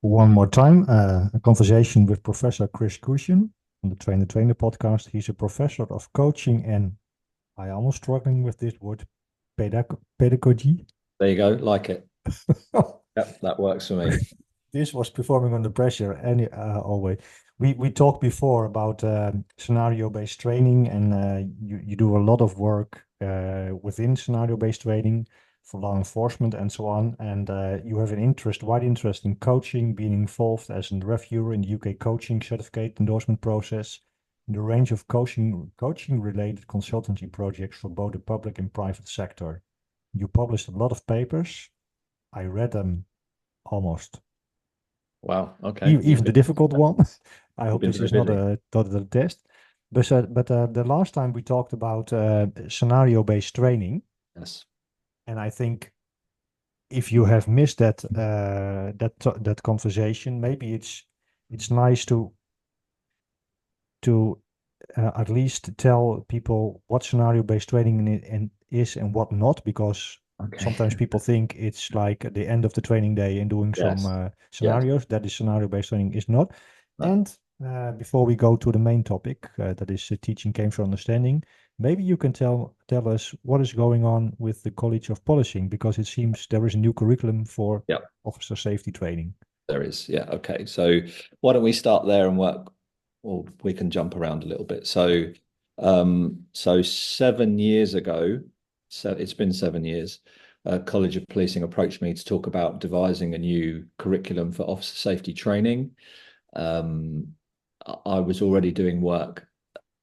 one more time, a conversation with Professor Chris Cushion on the Train the Trainer podcast. He's a professor of coaching and I almost struggling with this word, pedagogy. There you go. Like it. Yep, that works for me. This was performing under pressure. Always. We talked before about scenario-based training, and you do a lot of work within scenario-based training for law enforcement and so on. And you have wide interest in coaching, being involved as a reviewer in the UK coaching certificate endorsement process, in the range of coaching-related consultancy projects for both the public and private sector. You published a lot of papers. I read them almost Wow. Okay. even the difficult one. I You've hope been this very is not busy. a test. But the last time we talked about scenario-based training, Yes. and I think if you have missed that conversation, maybe it's nice to at least tell people what scenario-based training is and what not, because Okay. sometimes people think it's like the end of the training day and doing some Yes. Yes. scenarios. That is scenario-based training is not. No. And before we go to the main topic, that is teaching games for understanding, maybe you can tell us what is going on with the College of Polishing, because it seems there is a new curriculum for Yep. officer safety training. There is. Yeah. Okay. So why don't we start there and work, or we can jump around a little bit. So 7 years ago, so it's been 7 years, College of Policing approached me to talk about devising a new curriculum for officer safety training. Um, I was already doing work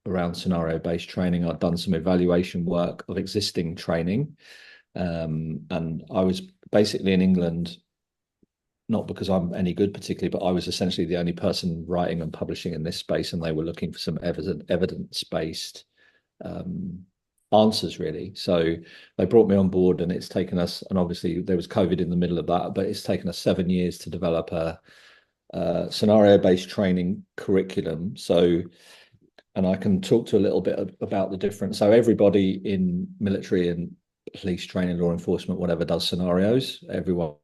around scenario-based training. I'd done some evaluation work of existing training. And I was basically in England, not because I'm any good particularly, but I was essentially the only person writing and publishing in this space, and they were looking for some evidence-based um, answers, really. So they brought me on board, and it's taken us, and obviously there was COVID in the middle of that, but it's taken us 7 years to develop a scenario-based training curriculum. So, and I can talk to a little bit about the difference. So everybody in military and police training, law enforcement, whatever, does scenarios. Everyone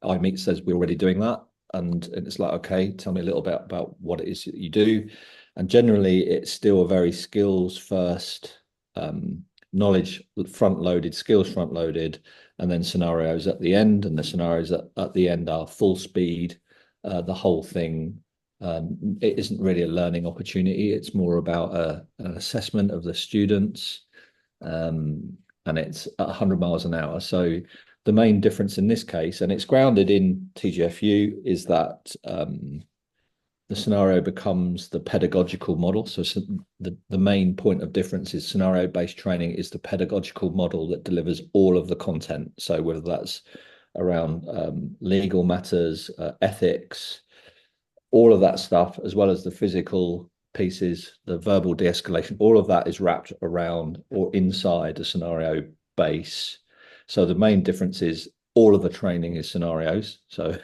I meet says we're already doing that. And it's like, okay, tell me a little bit about what it is that you do. And generally, it's still a very skills first, knowledge front loaded, skills front loaded, and then scenarios at the end. And the scenarios at the end are full speed, the whole thing. It isn't really a learning opportunity. It's more about an assessment of the students, and it's at 100 miles an hour. So the main difference in this case, and it's grounded in TGfU, is that the scenario becomes the pedagogical model. So the main point of difference is scenario-based training is the pedagogical model that delivers all of the content. So whether that's around legal matters, ethics, all of that stuff, as well as the physical pieces, the verbal de-escalation, all of that is wrapped around or inside a scenario base. So the main difference is all of the training is scenarios. So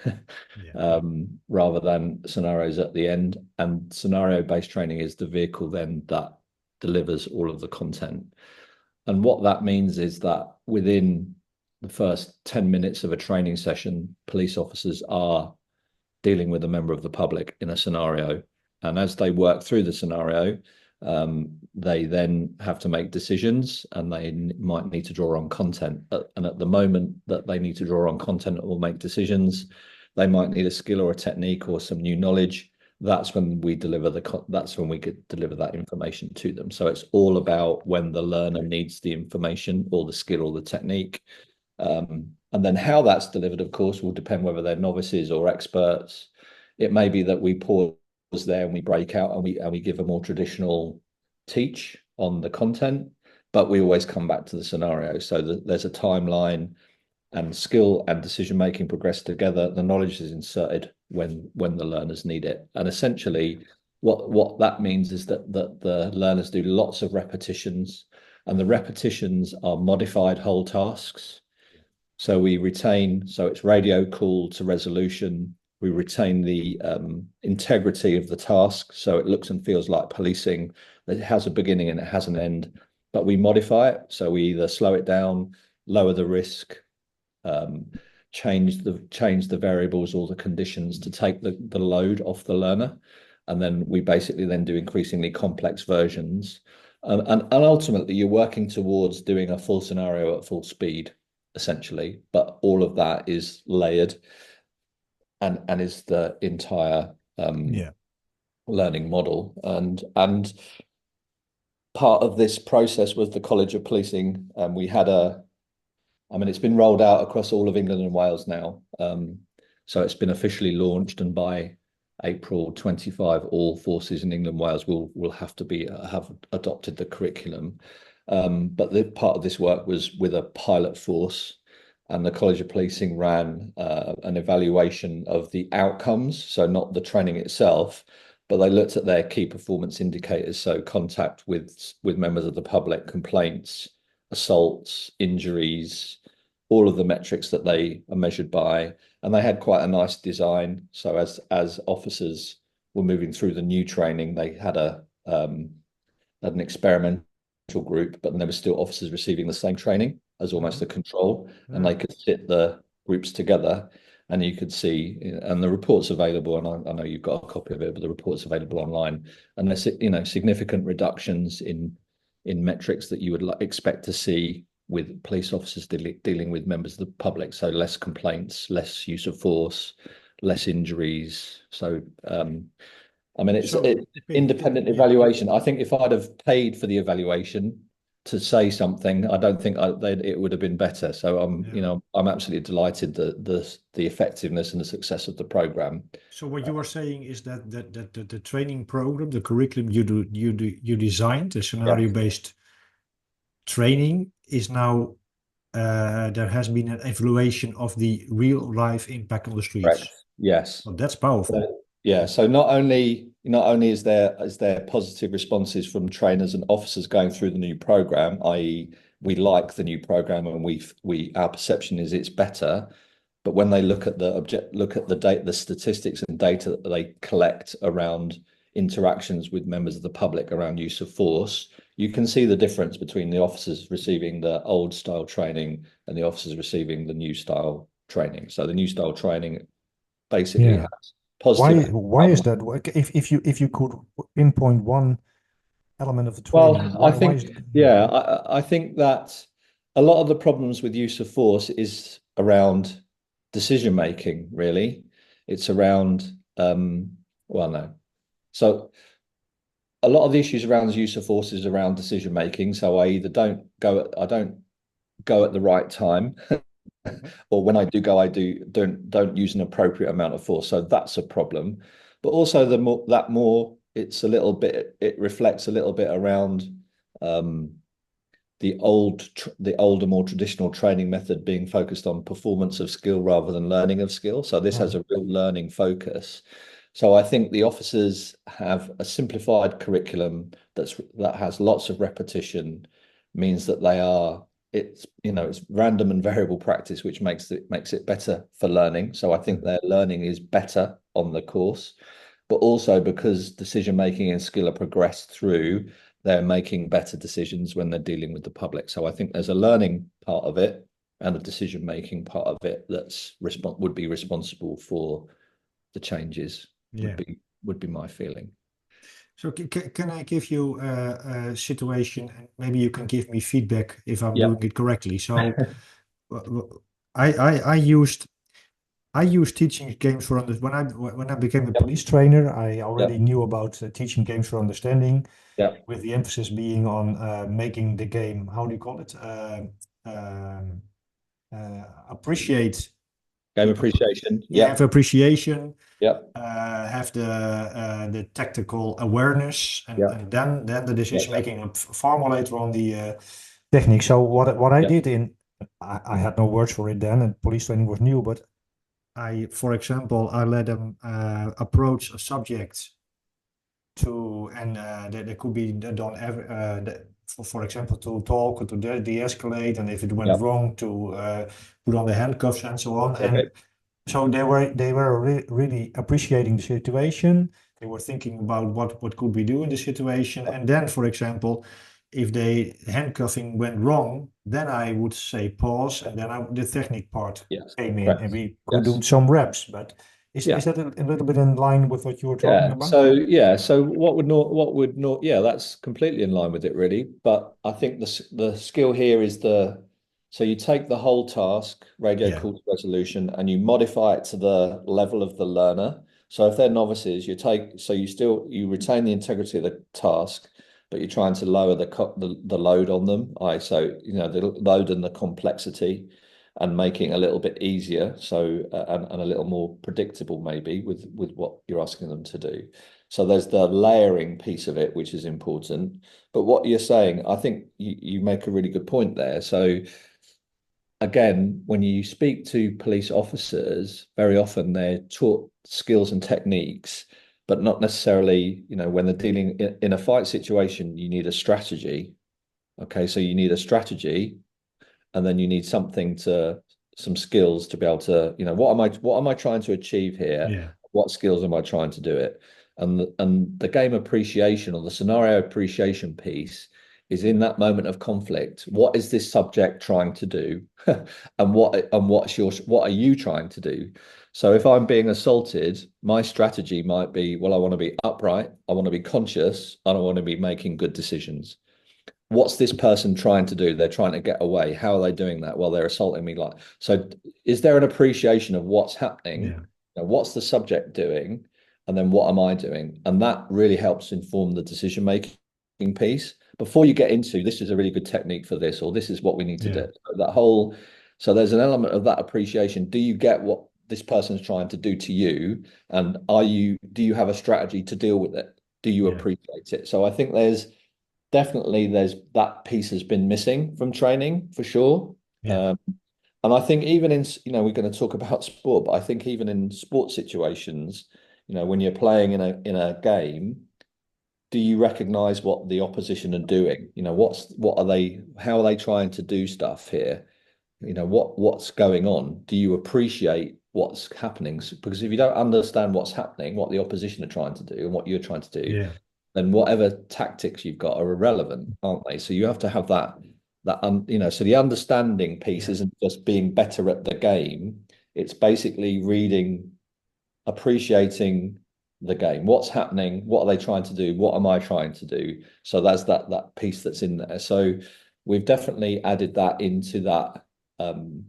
Yeah. rather than scenarios at the end, and scenario-based training is the vehicle then that delivers all of the content. And what that means is that within the first 10 minutes of a training session, police officers are dealing with a member of the public in a scenario. And as they work through the scenario, they then have to make decisions, and they might need to draw on content. And at the moment that they need to draw on content or make decisions, they might need a skill or a technique or some new knowledge. That's when we could deliver that information to them. So it's all about when the learner needs the information or the skill or the technique. And then how that's delivered, of course, will depend whether they're novices or experts. It may be that we pause there and we break out and we give a more traditional teach on the content, but we always come back to the scenario. So there's a timeline, and skill and decision making progress together. The knowledge is inserted when the learners need it. And essentially, what that means is that the learners do lots of repetitions, and the repetitions are modified whole tasks. So we retain, so it's radio call to resolution. We retain the integrity of the task. So it looks and feels like policing. It has a beginning and it has an end, but we modify it. So we either slow it down, lower the risk, um, change the variables or the conditions to take the load off the learner. And then we basically then do increasingly complex versions. And ultimately, you're working towards doing a full scenario at full speed, essentially. But all of that is layered and is the entire Yeah. learning model. And part of this process was the College of Policing. We had it's been rolled out across all of England and Wales now. So it's been officially launched, and by April 25, all forces in England and Wales will have to have adopted the curriculum. But the part of this work was with a pilot force, and the College of Policing ran an evaluation of the outcomes, so not the training itself, but they looked at their key performance indicators, so contact with members of the public, complaints, assaults, injuries, all of the metrics that they are measured by. And they had quite a nice design. So as officers were moving through the new training, they had an experimental group, but then there were still officers receiving the same training as almost a control, and they could sit the groups together, and you could see, and the report's available, and I know you've got a copy of it, but the report's available online, and there's significant reductions in metrics that you would expect to see with police officers dealing with members of the public. So less complaints, less use of force, less injuries. So it's independent evaluation. I think if I'd have paid for the evaluation to say something, I don't think it would have been better. So I'm absolutely delighted that the effectiveness and the success of the program. So what you are saying is that the training program, the curriculum you designed, the scenario-based training, is now there has been an evaluation of the real life impact on the streets. Correct. Yes. Well, that's powerful. So not only is there positive responses from trainers and officers going through the new program, i.e., we like the new program and our perception is it's better. But when they look at the data, the statistics and data that they collect around interactions with members of the public around use of force, you can see the difference between the officers receiving the old style training and the officers receiving the new style training. So the new style training basically has positive. Why is that? If you could pinpoint one element of the training, I think that a lot of the problems with use of force is around decision making. Really, it's around So a lot of the issues around the use of force is around decision making. So I either don't go at the right time, or when I do go, don't use an appropriate amount of force. So that's a problem. But also it reflects a little bit around the older, more traditional training method being focused on performance of skill rather than learning of skill. So this has a real learning focus. So I think the officers have a simplified curriculum that has lots of repetition, means that it's random and variable practice, which makes it better for learning. So I think their learning is better on the course, but also because decision making and skill are progressed through, they're making better decisions when they're dealing with the public. So I think there's a learning part of it and a decision making part of it would be responsible for the changes. Would be my feeling. So can I give you a situation, and maybe you can give me feedback if I'm doing it correctly. So I used teaching games for when I became a police trainer. I already knew about teaching games for understanding, with the emphasis being on making the game, how do you call it? Appreciate. Game appreciation. Have appreciation. Have the tactical awareness, and then the decision making far more later on the technique. So what I did I had no words for it then, and police training was new, but for example, I let them approach a subject that could be done for example, to talk or to de-escalate, and if it went wrong, to put on the handcuffs and so on. And so they were really appreciating the situation. They were thinking about what could we do in the situation. And then, for example, if the handcuffing went wrong, then I would say pause, and then the technique part Yes, came in, and correct. we could do Yes. some reps. But is Yeah. that a little bit in line with what you were talking Yeah. about? So yeah, that's completely in line with it really. But I think the skill here is so you take the whole task, radio Yeah, call to resolution, and you modify it to the level of the learner. So if they're novices, you retain the integrity of the task, but you're trying to lower the load on them. The load and the complexity, and making it a little bit easier, and a little more predictable maybe with what you're asking them to do. So there's the layering piece of it, which is important. But what you're saying, I think you make a really good point there. So again, when you speak to police officers, very often they're taught skills and techniques, but not necessarily, when they're dealing in a fight situation, you need a strategy. Okay, so you need a strategy, and then you need some skills to be able to, what am I trying to achieve here? yeah, What skills am I trying to do it? And the game appreciation, or the scenario appreciation piece, is in that moment of conflict. What is this subject trying to do? What are you trying to do? So if I'm being assaulted, my strategy might be, well, I want to be upright, I want to be conscious, and I want to be making good decisions. What's this person trying to do? They're trying to get away. How are they doing that? Well, they're assaulting me. So is there an appreciation of what's happening? yeah, What's the subject doing? And then what am I doing? And that really helps inform the decision making piece before you get into, this is a really good technique for this, or this is what we need to yeah, do. So there's an element of that appreciation. Do you get what this person's trying to do to you? And do you have a strategy to deal with it? Do you yeah, appreciate it? So I think there's that piece has been missing from training for sure. yeah, And I think even we're going to talk about sport, but I think even in sports situations, when you're playing in a game, do you recognize what the opposition are doing? How are they trying to do stuff here? What's going on? Do you appreciate what's happening? Because if you don't understand what's happening, what the opposition are trying to do and what you're trying to do, yeah, then whatever tactics you've got are irrelevant, aren't they? So you have to have so the understanding piece yeah, isn't just being better at the game. It's basically reading, appreciating the game. What's happening? What are they trying to do? What am I trying to do? So that's that piece that's in there. So we've definitely added that um,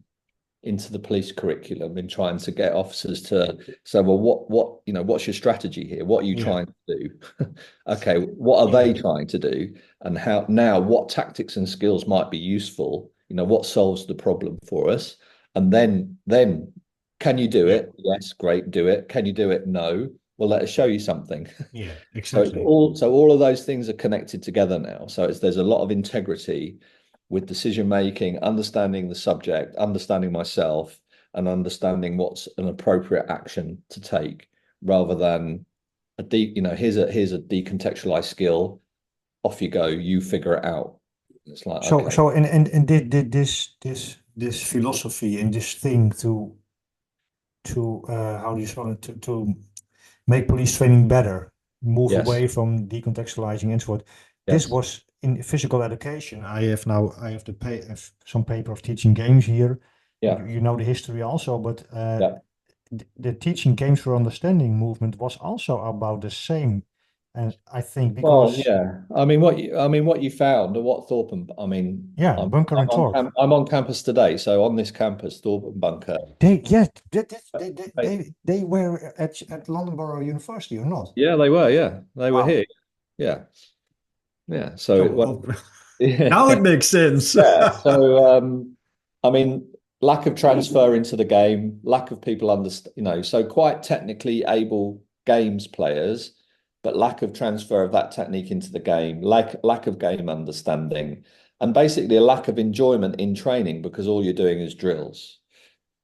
into the police curriculum in trying to get officers to say, well, what's your strategy here? What are you yeah, trying to do? Okay, what are yeah, they trying to do? And what tactics and skills might be useful? What solves the problem for us? And then can you do yeah, it? Yes, great, do it. Can you do it? No. Well, let us show you something. yeah, So it's exactly. all of those things are connected together now. So there's a lot of integrity with decision making, understanding the subject, understanding myself, and understanding what's an appropriate action to take, rather than here's a decontextualized skill, off you go, you figure it out. It's like, So, okay, so, and did this philosophy and this thing to how do you call it, to make police training better, move yes, away from decontextualizing and so forth. This yes, was in physical education. I have have some paper of teaching games here. yeah, You know the history also, but yeah. the teaching games for understanding movement was also about the same. And I think Well, because, yeah. I mean, what you found, or what Thorpe and I mean, yeah, I'm Bunker I'm and on Thorpe, I'm on campus today. So on this campus, Thorpe and Bunker. yeah, Hey, they were at London Borough University or not? yeah, they were. Yeah, they were Wow. here. Yeah, yeah. So So, it was. now Yeah. it makes sense. Yeah. So, I mean, lack of transfer into the game, lack of people understand, so quite technically able games players, but lack of transfer of that technique into the game, lack of game understanding, and basically a lack of enjoyment in training because all you're doing is drills,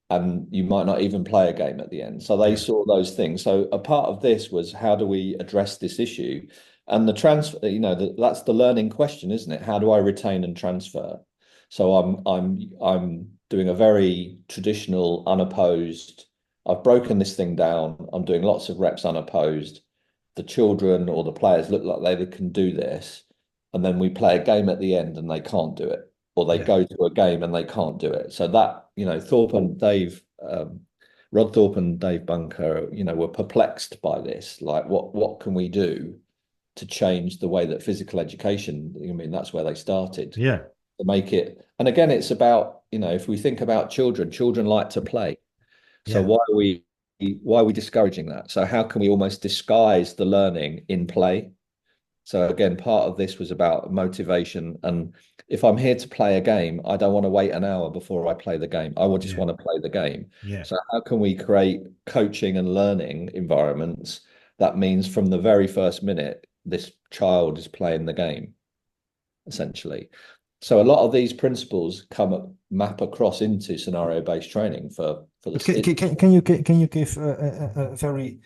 and you might not even play a game at the end. So they Yeah, saw those things. So a part of this was, how do we address this issue? And the transfer, that's the learning question, isn't it? How do I retain and transfer? So I'm doing a very traditional unopposed. I've broken this thing down. I'm doing lots of reps unopposed. The children or the players look like they can do this. and then we play a game at the end and they can't do it, or they Yeah. go to a game and they can't do it. So that, Thorpe and Dave, Rod Thorpe and Dave Bunker, were perplexed by this. Like, what can we do to change the way that physical education, I mean, that's where they started, Yeah. to make it. And again, it's about, if we think about children like to play. So Yeah. why are we discouraging that? So how can we almost disguise the learning in play? So again, part of this was about motivation. And if I'm here to play a game, I don't want to wait an hour before I play the game. I would just Yeah. want to play the game. Yeah. So how can we create coaching and learning environments that means from the very first minute, this child is playing the game, essentially. So a lot of these principles map across into scenario-based training for But the can you give a very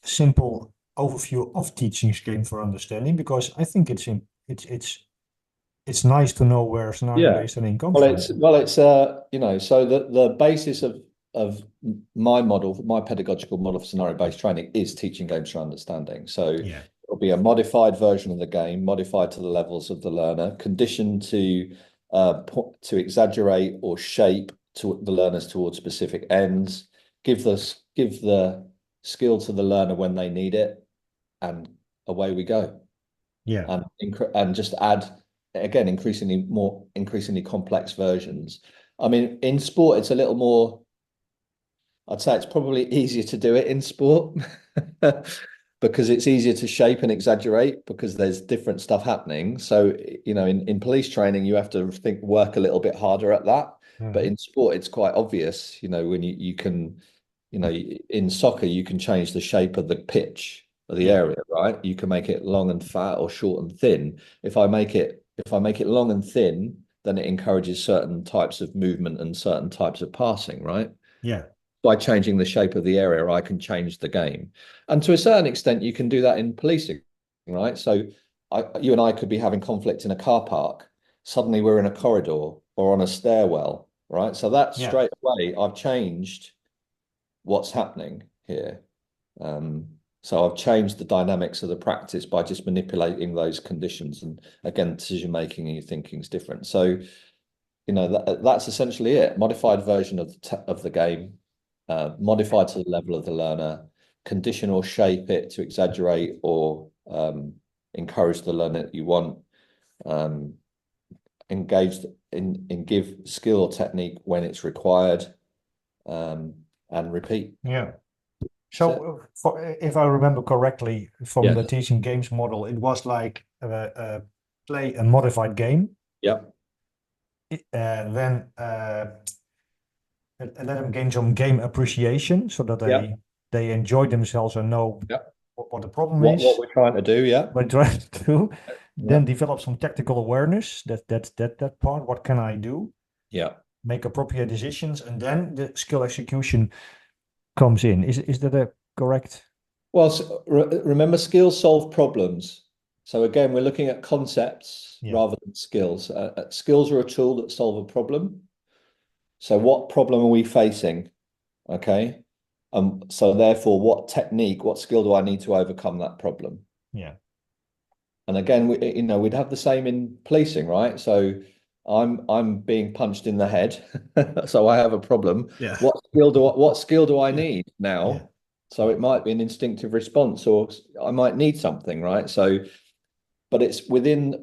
simple overview of teaching game for understanding? Because I think it's nice to know where Yeah. scenario-based learning comes Well, from. so the basis of my model, my pedagogical model for scenario-based training is teaching games for understanding. So Yeah. it'll be a modified version of the game, modified to the levels of the learner, conditioned to exaggerate or shape to the learners towards specific ends, give the skill to the learner when they need it, and away we go. Yeah. And just add again increasingly complex versions. I mean, in sport, it's a little more. I'd say it's probably easier to do it in sport because it's easier to shape and exaggerate because there's different stuff happening. So, in police training, you have to work a little bit harder at that. But Mhm. in sport, it's quite obvious, when you can, in soccer, you can change the shape of the pitch of the Yeah. area, right? You can make it long and fat or short and thin. If I make it long and thin, then it encourages certain types of movement and certain types of passing, right? Yeah. By changing the shape of the area, I can change the game. And to a certain extent, you can do that in policing, right? So you and I could be having conflict in a car park. Suddenly we're in a corridor or on a stairwell, right? So that Yeah. straight away, I've changed what's happening here. Um, so I've changed the dynamics of the practice by just manipulating those conditions. And again, decision making and your thinking is different. So that's essentially it. Modified version of the game, modified to the level of the learner, condition or shape it to exaggerate or encourage the learner that you want. Um, Engaged in give skill or technique when it's required, um, and repeat. Yeah. That's it. So, if I remember correctly, from the Yes. teaching games model, it was like play a modified game, Yep. then let them gain some game appreciation so that Yep. they enjoy themselves and know Yep. what the problem What is, we're trying to do. Yeah. what they're trying to do. Then Yep. develop some tactical awareness. That part. What can I do? Yeah. Make appropriate decisions, and then the skill execution comes in. Is that a correct? Well, remember, skills solve problems. So again, we're looking at concepts Yeah. rather than skills. Skills are a tool that solve a problem. So what problem are we facing? Okay. So therefore, what skill do I need to overcome that problem? Yeah. And again, we'd have the same in policing, right? So I'm being punched in the head, so I have a problem. Yeah. What skill do I Yeah. need Yeah. now? So Yeah. it might be an instinctive response, or I might need something, right? So, but it's within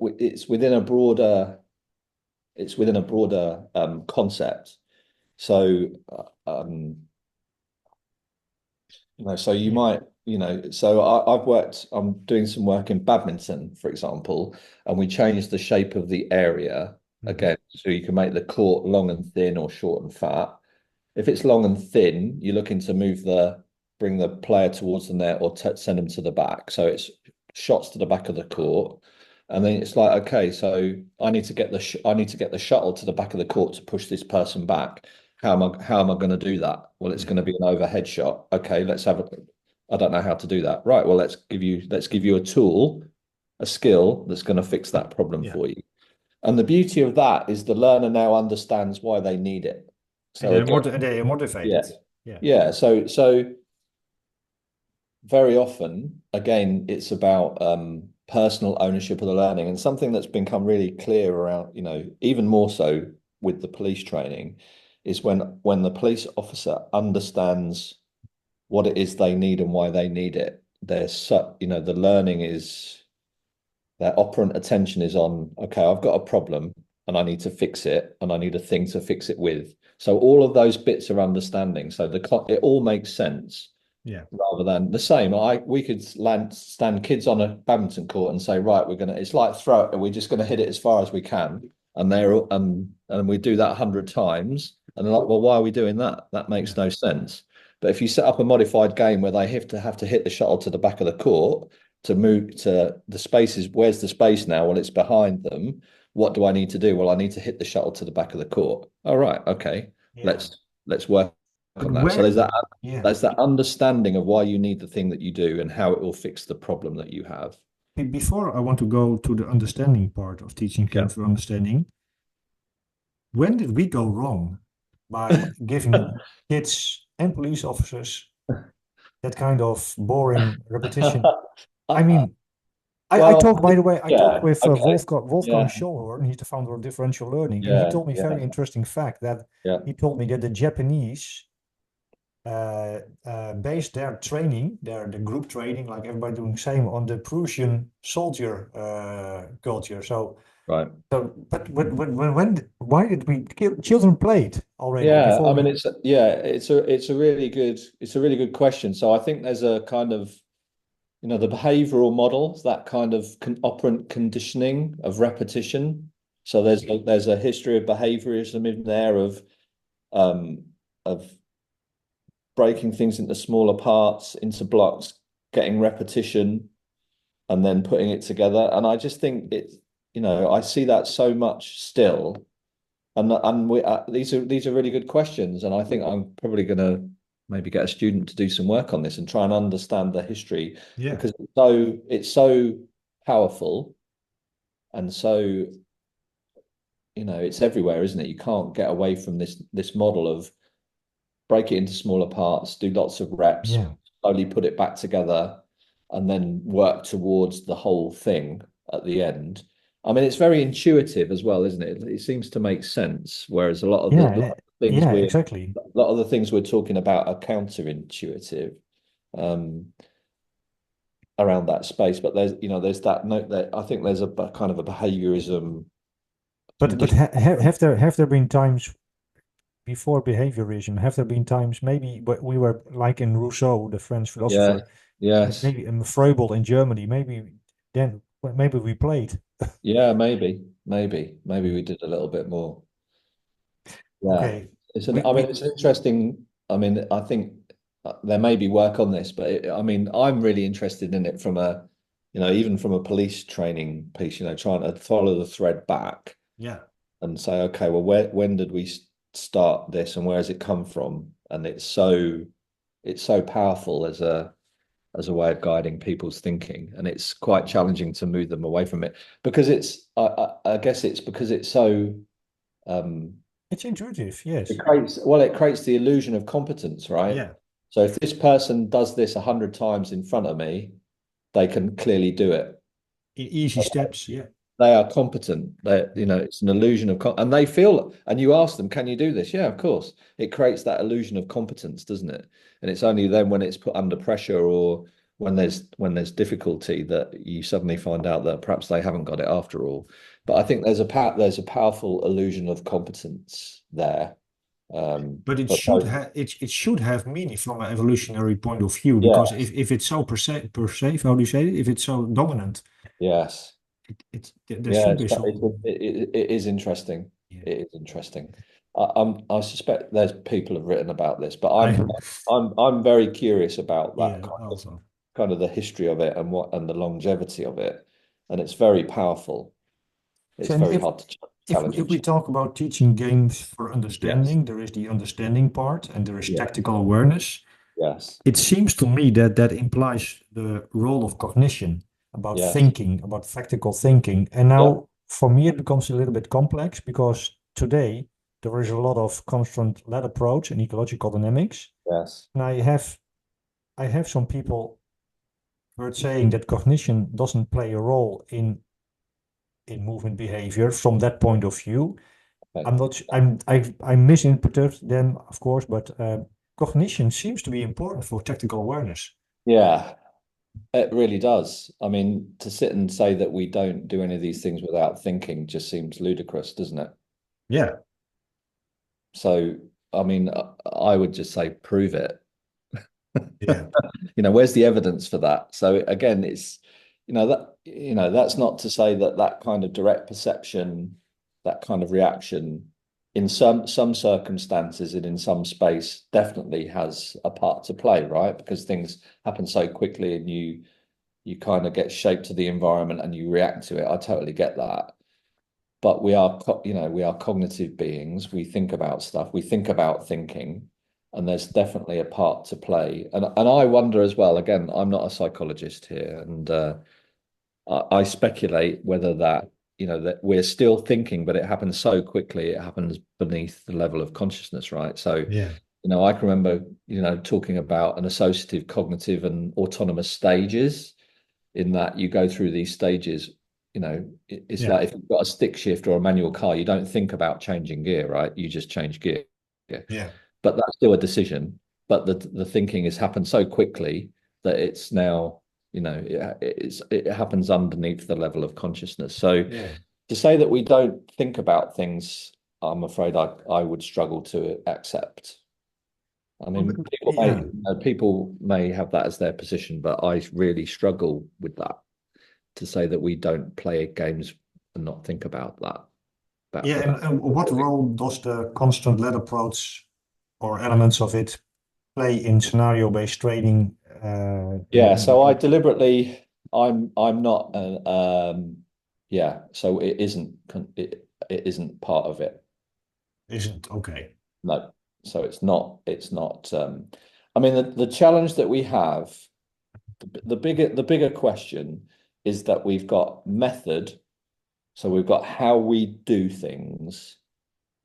a broader concept. So, so you Yeah. might, so I'm doing some work in badminton, for example, and we changed the shape of the area Mhm. again, so you can make the court long and thin or short and fat. If it's long and thin, you're looking to bring the player towards the net or send them to the back. So it's shots to the back of the court. And then it's like, okay, so I need to get the shuttle to the back of the court to push this person back. How am I going to do that? Well, it's Yeah. going to be an overhead shot. Okay, I don't know how to do that. Right. Well, let's give you a tool, a skill that's going to fix that problem Yeah. for you. And the beauty of that is the learner now understands why they need it. And So again, they're yeah, motivated. Yeah. yeah. So very often, again, it's about personal ownership of the learning. And something that's become really clear around, even more so with the police training, is when the police officer understands what it is they need and why they need it. There's such, the learning is their operant attention is on, okay, I've got a problem and I need to fix it and I need a thing to fix it with. So all of those bits are understanding. So it all makes sense. Yeah. Rather than the same. We could stand kids on a badminton court and say, right, it's like throw it, and we're just gonna hit it as far as we can. And we do that 100 times. And they're like, well, why are we doing that? That makes no sense. But if you set up a modified game where they have to hit the shuttle to the back of the court to move to the spaces, where's the space now? Well, it's behind them. What do I need to do? Well, I need to hit the shuttle to the back of the court. All right, okay. Yeah. Let's work But on that. So there's yeah. that's that understanding of why you need the thing that you do and how it will fix the problem that you have. Before I want to go to the understanding part of teaching Yeah. games for understanding, when did we go wrong by giving kids and police officers that kind of boring repetition? I mean, I Well, talked, by the way, I talked yeah, with okay. Wolfgang Yeah, Schulhorn, he's the founder of differential learning, and he yeah, told me a yeah, very interesting fact that yeah. he told me that the Japanese base their training, the group training, like everybody doing the same, on the Prussian soldier culture. Right. But why did we kill children played already Yeah, before I mean we? it's a really good question. So I think there's a kind of the behavioral models, that kind of operant conditioning of repetition. So there's a history of behaviorism in there um of breaking things into smaller parts, into blocks, getting repetition, and then putting it together. And I just think I see that so much still. And these are really good questions. And I think I'm probably going to maybe get a student to do some work on this and try and understand the history, Yeah, because it's so powerful, and so it's everywhere, isn't it? You can't get away from this model of break it into smaller parts, do lots of reps, yeah, slowly put it back together, and then work towards the whole thing at the end. I mean, it's very intuitive as well, isn't it? It seems to make sense, whereas a lot of the yeah, things yeah, we're exactly. a lot of the things we're talking about are counterintuitive um, around that space. But there's that note that I think there's a kind of a behaviorism But condition. have there been times before behaviorism? Have there been times maybe we were like in Rousseau, the French Yeah. philosopher, Yes. maybe in Froebel in Germany, maybe then maybe we played. Yeah. Maybe we did a little bit more. Yeah. Okay, I mean, we it's interesting. I mean, I think there may be work on this, but I mean, I'm really interested in it from even from a police training piece, trying to follow the thread back yeah. and say, okay, well, when did we start this and where has it come from? And it's so powerful as a way of guiding people's thinking, and it's quite challenging to move them away from it because I guess it's because it's so um, It's intuitive, yes. it creates the illusion of competence, right? Yeah. So if this person does this 100 times in front of me, they can clearly do it. Easy steps, yeah. They are competent. It's an illusion of and they feel. And you ask them, "Can you do this?" Yeah, of course. It creates that illusion of competence, doesn't it? And it's only then when it's put under pressure or when there's difficulty that you suddenly find out that perhaps they haven't got it after all. But I think there's a powerful illusion of competence there. But it But should have it should have meaning from an evolutionary point of view, yeah, because if it's so perceive, how do you say it? If it's so dominant, yes. there Yeah, should be some. it is interesting. Yeah. It is interesting. I suspect there's people have written about this, but I I'm very curious about that yeah also. kind of the history of it and the longevity of it, and it's very powerful. So, It's and very hard to challenge if and we talk about teaching games for yes, understanding, there is the understanding part and there is yeah, tactical awareness. yes, It seems to me that that implies the role of cognition, about yes, thinking, about tactical thinking. And yeah, now for me, it becomes a little bit complex because today there is a lot of constant-led approach in ecological dynamics. yes, And I have some people heard saying that cognition doesn't play a role in movement behavior from that point of view. Okay. I'm not. I misinterpreted them, of course, but cognition seems to be important for tactical awareness. Yeah, it really does. I mean, to sit and say that we don't do any of these things without thinking just seems ludicrous, doesn't it? Yeah. So, I mean, I would just say prove it. Yeah. Where's the evidence for that? So again, it's, that's not to say that that kind of direct perception, that kind of reaction in some circumstances and in some space definitely has a part to play, right? Because things happen so quickly and you kind of get shaped to the environment and you react to it. I totally get that. But we are cognitive beings. We think about stuff. We think about thinking, and there's definitely a part to play. And I wonder as well. Again, I'm not a psychologist here, and I speculate whether that we're still thinking, but it happens so quickly. It happens beneath the level of consciousness, right? So, Yeah. I can remember, talking about an associative, cognitive, and autonomous stages in that you go through these stages. It's Yeah. like if you've got a stick shift or a manual car, you don't think about changing gear, right? You just change gear. Yeah. Yeah. But that's still a decision. But the thinking has happened so quickly that it's now, it happens underneath the level of consciousness. So Yeah. to say that we don't think about things, I'm afraid I would struggle to accept. I mean, Yeah. people may have that as their position, but I really struggle with that, to say that we don't play games and not think about that. Yeah. About And what role does the constant led approach or elements of it play in scenario-based training? Yeah, so I deliberately, I'm not yeah, so it isn't part of it. Isn't okay. No. So it's not I mean the challenge that we have, the bigger question is that we've got method. So we've got how we do things,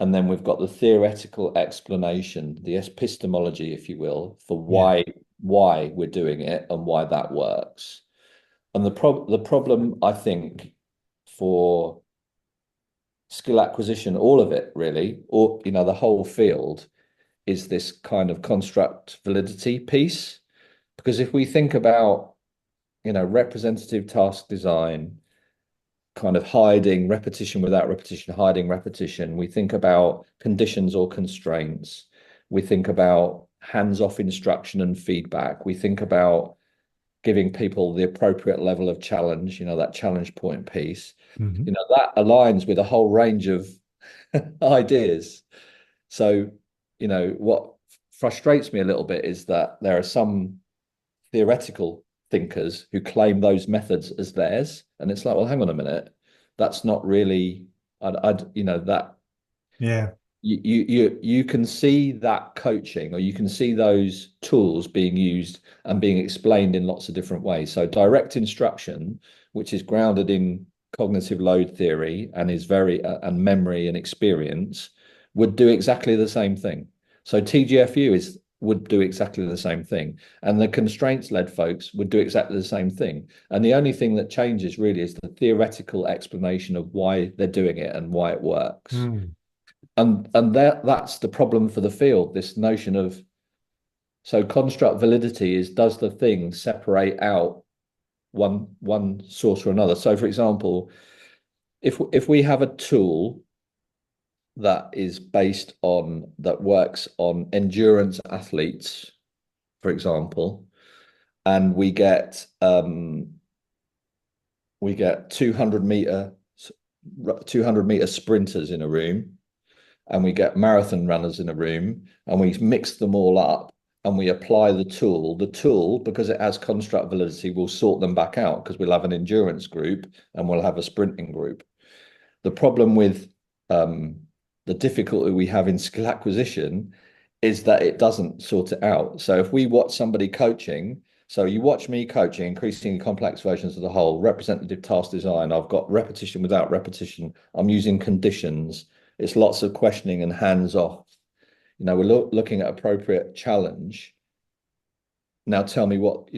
and then we've got the theoretical explanation, the epistemology, if you will, for Yeah. why we're doing it and why that works. And the problem, I think, for skill acquisition, all of it really, or the whole field, is this kind of construct validity piece. Because if we think about, representative task design, kind of hiding repetition without repetition, hiding repetition. We think about conditions or constraints. We think about hands-off instruction and feedback. We think about giving people the appropriate level of challenge, that challenge point piece. Mhm. That aligns with a whole range of ideas. So, what frustrates me a little bit is that there are some theoretical thinkers who claim those methods as theirs, and it's like, well, hang on a minute, that's not really. That Yeah. you can see that coaching, or you can see those tools being used and being explained in lots of different ways. So direct instruction, which is grounded in cognitive load theory and is very and memory and experience, would do exactly the same thing. So TGfU would do exactly the same thing, and the constraints led folks would do exactly the same thing. And the only thing that changes really is the theoretical explanation of why they're doing it and why it works. Mm. And that's the problem for the field, this notion of, so construct validity is, does the thing separate out one source or another? So for example, if we have a tool that works on endurance athletes, for example, and we get 200 meter sprinters in a room, and we get marathon runners in a room, and we mix them all up and we apply the tool. The tool, because it has construct validity, will sort them back out, because we'll have an endurance group and we'll have a sprinting group. The problem with the difficulty we have in skill acquisition is that it doesn't sort it out. So if we watch somebody coaching, so you watch me coaching increasingly complex versions of the whole, representative task design, I've got repetition without repetition, I'm using conditions, it's lots of questioning and hands off. We're looking at appropriate challenge. Now tell me what,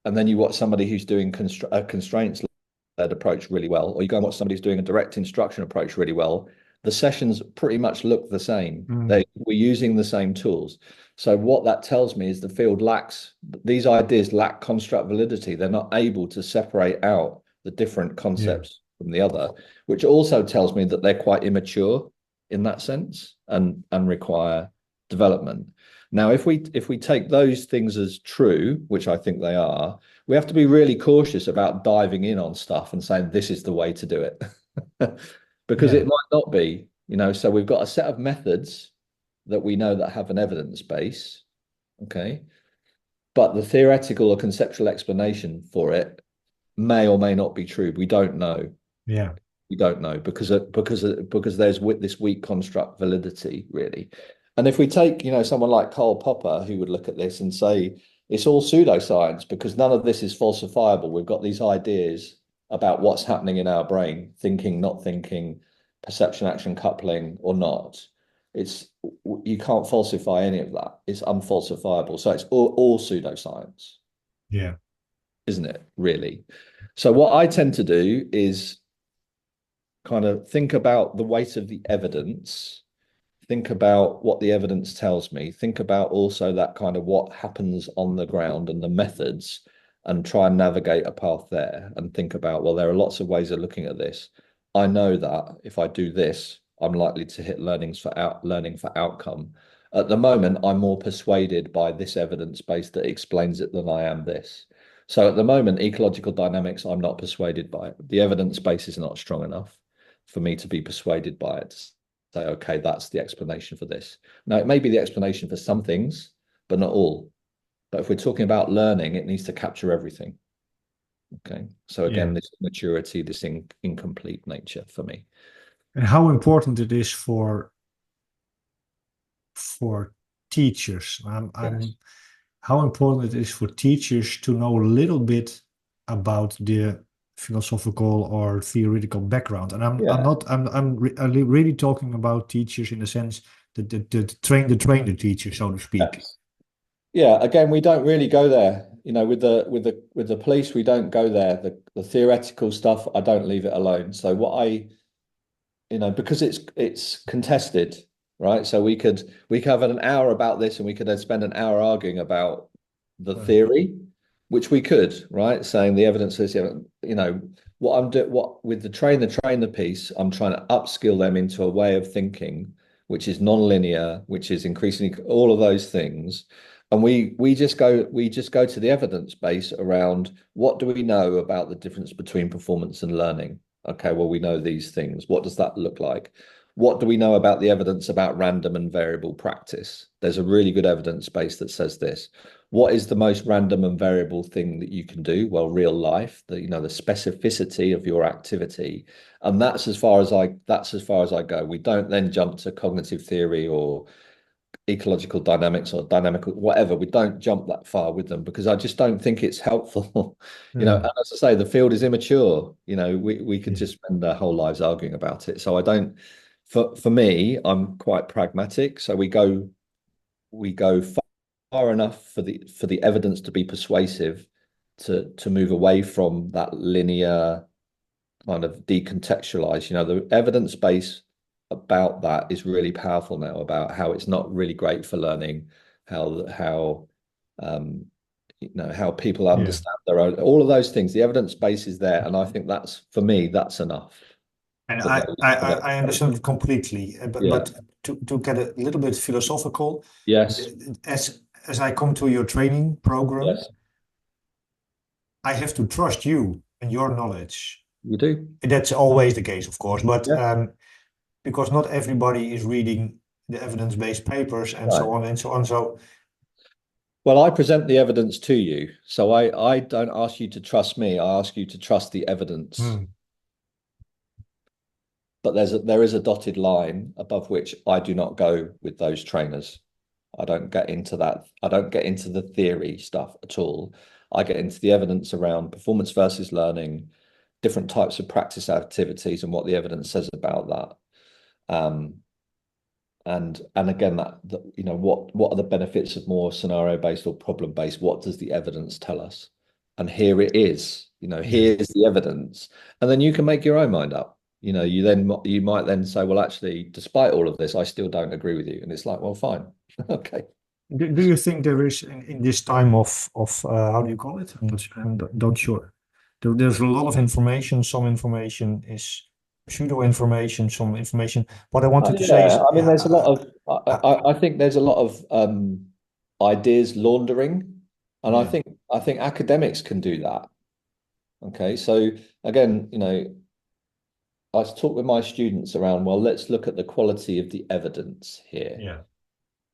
and then you watch somebody who's doing a constraints-led approach really well, or you go and watch somebody who's doing a direct instruction approach really well, the sessions pretty much look the same. We're using the same tools. So what that tells me is the field lacks, these ideas lack construct validity. They're not able to separate out the different Yeah. concepts from the other, which also tells me that they're quite immature in that sense and require development. Now, if we take those things as true, which I think they are, we have to be really cautious about diving in on stuff and saying this is the way to do it. Because Yeah. it might not be, you know. So we've got a set of methods that we know that have an evidence base, okay, but the theoretical or conceptual explanation for it may or may not be true. We don't know. Yeah. We don't know because there's this weak construct validity, really. And if we take, you know, someone like Karl Popper, who would look at this and say it's all pseudoscience because none of this is falsifiable. We've got these ideas about what's happening in our brain, thinking, not thinking, perception action coupling or not. It's, you can't falsify any of that. It's unfalsifiable. So it's all pseudoscience, Yeah. isn't it? Really. So what I tend to do is kind of think about the weight of the evidence, think about what the evidence tells me, think about also that kind of what happens on the ground and the methods, and try and navigate a path there and think about, well, there are lots of ways of looking at this. I know that if I do this, I'm likely to hit learning for outcome. At the moment, I'm more persuaded by this evidence base that explains it than I am this. So at the moment, ecological dynamics, I'm not persuaded by it. The evidence base is not strong enough for me to be persuaded by it. Say, okay, that's the explanation for this. Now, it may be the explanation for some things, but not all. But if we're talking about learning, it needs to capture everything. Okay. So Yeah. again, this maturity, this incomplete nature for me. And how important it is for teachers. Yes. How important it is for teachers to know a little bit about the philosophical or theoretical background. And I'm Yeah. not I'm really talking about teachers in the sense that the teacher, so to speak. Yes. Yeah. Again, we don't really go there. You know, with the police, we don't go there. The theoretical stuff, I don't leave it alone. So what I, you know, because it's contested, right? So we could have an hour about this, and we could then spend an hour arguing about the Right. theory, which we could, right? Saying the evidence is, you know, what I'm doing, what with the train the piece, I'm trying to upskill them into a way of thinking, which is non-linear, which is increasingly all of those things. And we just go to the evidence base around what do we know about the difference between performance and learning. Okay, well, we know these things. What does that look like? What do we know about the evidence about random and variable practice? There's a really good evidence base that says this. What is the most random and variable thing that you can do? Well, real life, the specificity of your activity. And that's as far as I go. We don't then jump to cognitive theory or ecological dynamics or dynamical whatever. We don't jump that far with them because I just don't think it's helpful. And as I say, the field is immature. We could Yeah. just spend our whole lives arguing about it. So I don't. For me, I'm quite pragmatic. So we go far enough for the evidence to be persuasive to move away from that linear kind of decontextualize. The evidence base about that is really powerful now, about how it's not really great for learning, how um how people Yeah. understand their own, all of those things. The evidence base is there, and I think that's, for me, that's enough And for I understand it completely, yeah. but to get a little bit philosophical, Yes. as I come to your training program, Yes, I have to trust you and your knowledge. you do. That's always the case, of course, but Yeah. because not everybody is reading the evidence-based papers and so Right. on and so on. So, Well, I present the evidence to you, so I don't ask you to trust me. I ask you to trust the evidence. hmm, But there is a dotted line above which I do not go with those trainers. I don't get into that. I don't get into the theory stuff at all. I get into the evidence around performance versus learning, different types of practice activities, and what the evidence says about that. And again, what are the benefits of more scenario based or problem based? What does the evidence tell us? and here it is. Yeah. Here's the evidence, and then you can make your own mind up. You might then say, well, actually, despite all of this, I still don't agree with you, and it's like, well, fine, okay. Do you think there is in this time of how do you call it? I'm not sure. There's a lot of information. Some information is pseudo information. Some information. What I wanted to say Yeah, is, I mean, there's a lot of. uh, I think there's a lot of ideas laundering, and I yeah, think I think academics can do that. Okay, so again, I talk with my students around, well, let's look at the quality of the evidence here. yeah,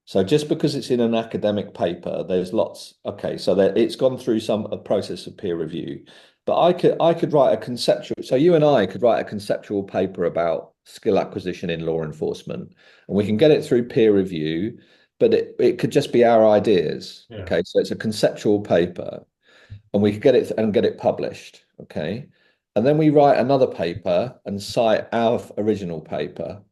So just because it's in an academic paper, there's lots. Okay, so it's gone through a process of peer review, but I could write a conceptual. So you and I could write a conceptual paper about skill acquisition in law enforcement, and we can get it through peer review, but it could just be our ideas. yeah. Okay, so it's a conceptual paper, and we could get it published. Okay, and then we write another paper and cite our original paper,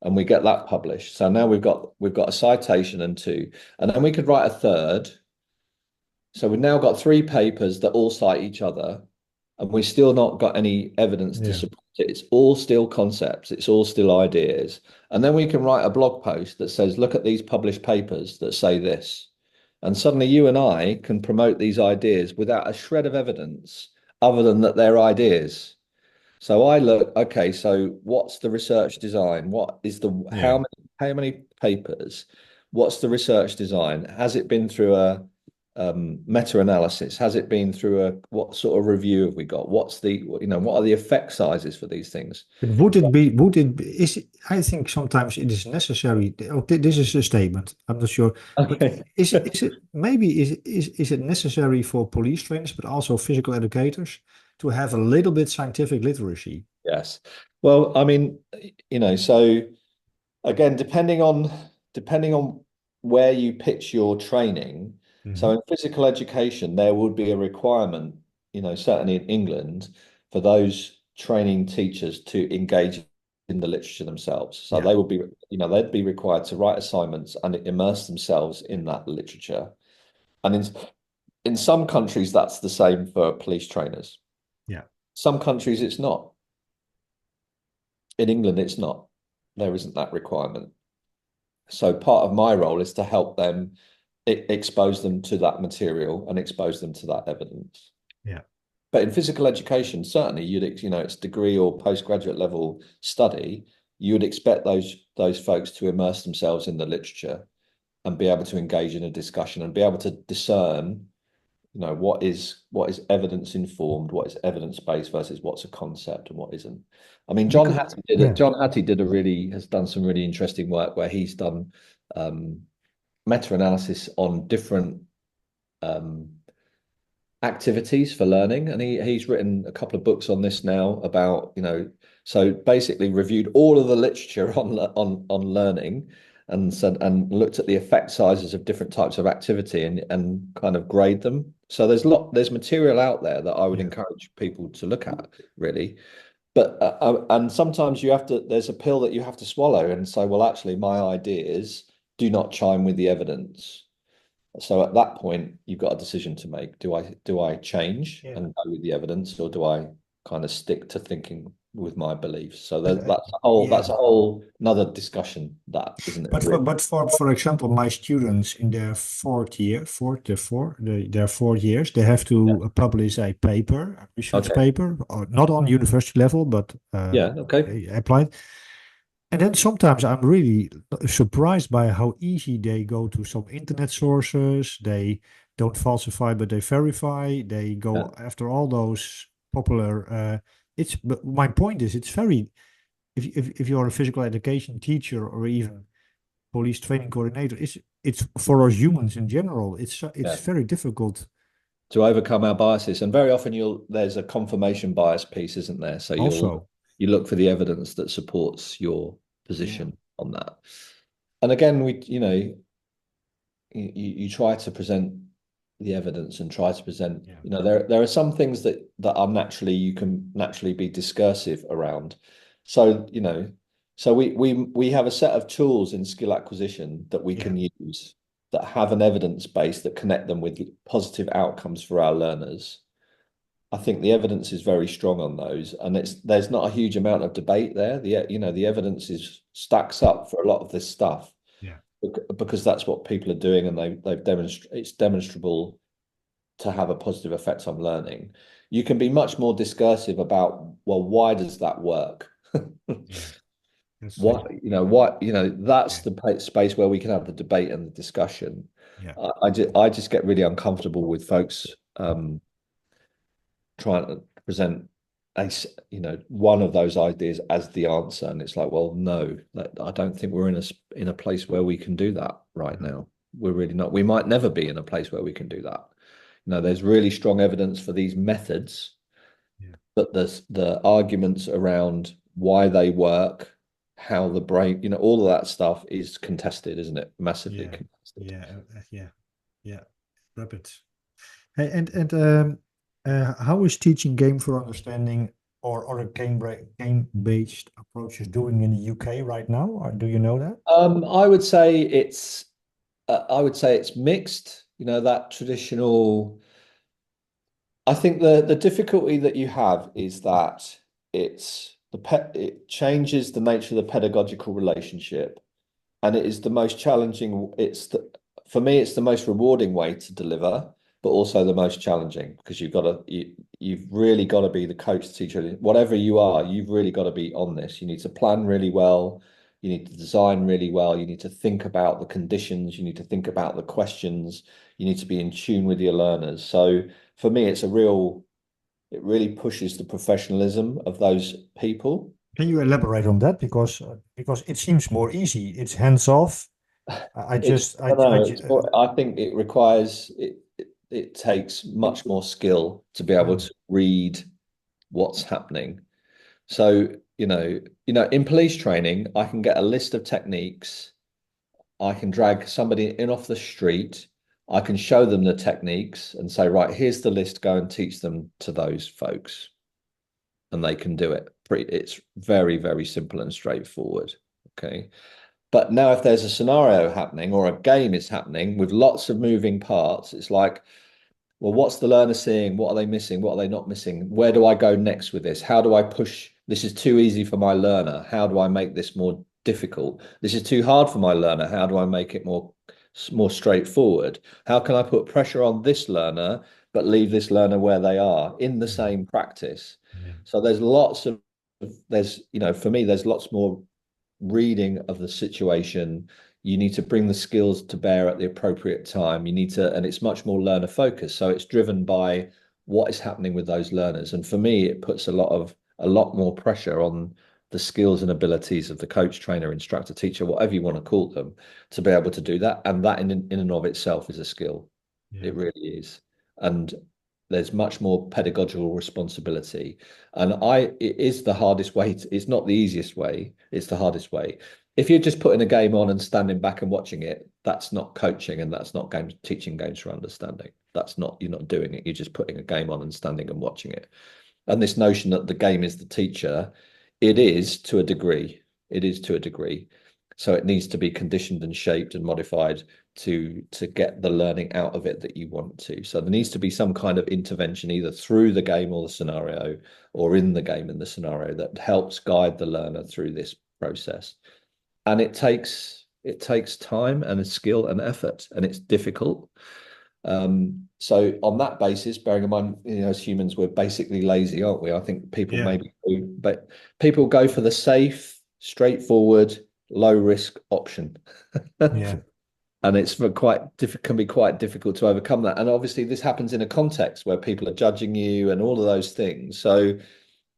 and we get that published. So now we've got a citation and two, and then we could write a third. So we've now got three papers that all cite each other, and we've still not got any evidence to Yeah. support it. It's all still concepts, it's all still ideas. And then we can write a blog post that says, look at these published papers that say this. And suddenly you and I can promote these ideas without a shred of evidence other than that they're ideas. So I look, okay, so what's the research design? What is the Yeah. how many papers? What's the research design? Has it been through a meta-analysis? Has it been through what sort of review have we got? What are the effect sizes for these things? But I think sometimes it is necessary. Oh, this is a statement. I'm not sure. But Okay. is it necessary for police trainers, but also physical educators to have a little bit scientific literacy? Yes. Well, I mean, so again, depending on where you pitch your training. So Mhm. in physical education, there would be a requirement, certainly in England, for those training teachers to engage in the literature themselves. So Yeah. they would be, they'd be required to write assignments and immerse themselves in that literature. And in some countries, that's the same for police trainers. Yeah. Some countries, it's not. In England, it's not. There isn't that requirement. So part of my role is to help them expose them to that material and expose them to that evidence. Yeah. But in physical education, certainly it's degree or postgraduate level study, you would expect those folks to immerse themselves in the literature and be able to engage in a discussion and be able to discern, what is evidence informed, what is evidence based versus what's a concept and what isn't. I mean, Because yeah. John Hattie has done some really interesting work where he's done meta-analysis on different um, activities for learning, and he's written a couple of books on this now about, so basically reviewed all of the literature on learning and said and looked at the effect sizes of different types of activity and kind of grade them. So there's material out there that I would Yeah. encourage people to look at, really. But and sometimes there's a pill that you have to swallow and say, well, actually my ideas do not chime with the evidence. So at that point, you've got a decision to make. Do I change Yeah. and go with the evidence, or do I kind of stick to thinking with my beliefs? So But that's a whole another discussion, that isn't it, But really? for example, my students in their their 4 years, they have Yeah. to publish a paper, a research Okay. paper, or not on university level, but Yeah. Okay. applied. And then sometimes I'm really surprised by how easy they go to some internet sources. They don't falsify, but they verify. They Yeah. go after all those popular. But my point is, it's very. If you're a physical education teacher or even police training coordinator, it's for us humans in general. It's Yeah. very difficult. To overcome our biases, and very often there's a confirmation bias piece, isn't there? So Also, you look for the evidence that supports your yeah, position on that. And again, you try to present the evidence and try to present, yeah, there are some things that are naturally, you can naturally be discursive around. So, we have a set of tools in skill acquisition that we yeah, can use that have an evidence base that connect them with positive outcomes for our learners. I think the evidence is very strong on those, and there's not a huge amount of debate there. The evidence is stacks up for a lot of this stuff Yeah. because that's what people are doing, and they've demonstrated it's demonstrable to have a positive effect on learning. You can be much more discursive about, well, why does that work? Yeah. That's That's yeah. the space where we can have the debate and the discussion. Yeah. I just get really uncomfortable with folks trying to present one of those ideas as the answer, and it's like, well, no, I don't think we're in a place where we can do that right No. now. We're really not. We might never be in a place where we can do that. There's really strong evidence for these methods, Yeah. but the arguments around why they work, how the brain, all of that stuff is contested, isn't it? Massively Yeah. contested. Yeah. Yeah. Yeah. Rapid. Hey, how is teaching game for understanding or other game-based approaches doing in the UK right now? Or do you know that? I would say it's mixed. That traditional. I think the difficulty that you have is that it changes the nature of the pedagogical relationship, and it is the most challenging. For me, it's the most rewarding way to deliver, but also the most challenging because you've really got to be the coach, teacher, whatever you are. You've really got to be on this. You need to plan really well. You need to design really well. You need to think about the conditions. You need to think about the questions. You need to be in tune with your learners. So for me, it really pushes the professionalism of those people. Can you elaborate on that? Because it seems more easy. It's hands off. I It's just I don't I know. ju- I think it requires it takes much more skill to be able mm, to read what's happening. So, in police training, I can get a list of techniques. I can drag somebody in off the street. I can show them the techniques and say, right, here's the list, go and teach them to those folks. And they can do it. It's very, very simple and straightforward. Okay. But now, if there's a scenario happening or a game is happening with lots of moving parts, it's like, well, what's the learner seeing? What are they missing? What are they not missing? Where do I go next with this? How do I push? This is too easy for my learner. How do I make this more difficult? This is too hard for my learner. How do I make it more straightforward? How can I put pressure on this learner but leave this learner where they are in the mm, same practice? yeah, So for me, there's lots more reading of the situation. You need to bring the skills to bear at the appropriate time. And it's much more learner focused. So it's driven by what is happening with those learners. And for me, it puts a lot more pressure on the skills and abilities of the coach, trainer, instructor, teacher, whatever you want to call them, to be able to do that. And that in and of itself is a skill. yeah, It really is. And there's much more pedagogical responsibility. And it is the hardest way. It's not the easiest way. It's the hardest way. If you're just putting a game on and standing back and watching it, that's not coaching and that's not teaching games for understanding. You're not doing it. You're just putting a game on and standing and watching it. And this notion that the game is the teacher, it is to a degree. It is to a degree. So it needs to be conditioned and shaped and modified to get the learning out of it that you want to. So there needs to be some kind of intervention either through the game or the scenario or in the game and the scenario that helps guide the learner through this process. And it takes time and a skill and effort, and it's difficult. So on that basis, bearing in mind, as humans, we're basically lazy, aren't we? I think people yeah, maybe do, but people go for the safe, straightforward, low risk option. yeah, And can be quite difficult to overcome that. And obviously, this happens in a context where people are judging you and all of those things. So,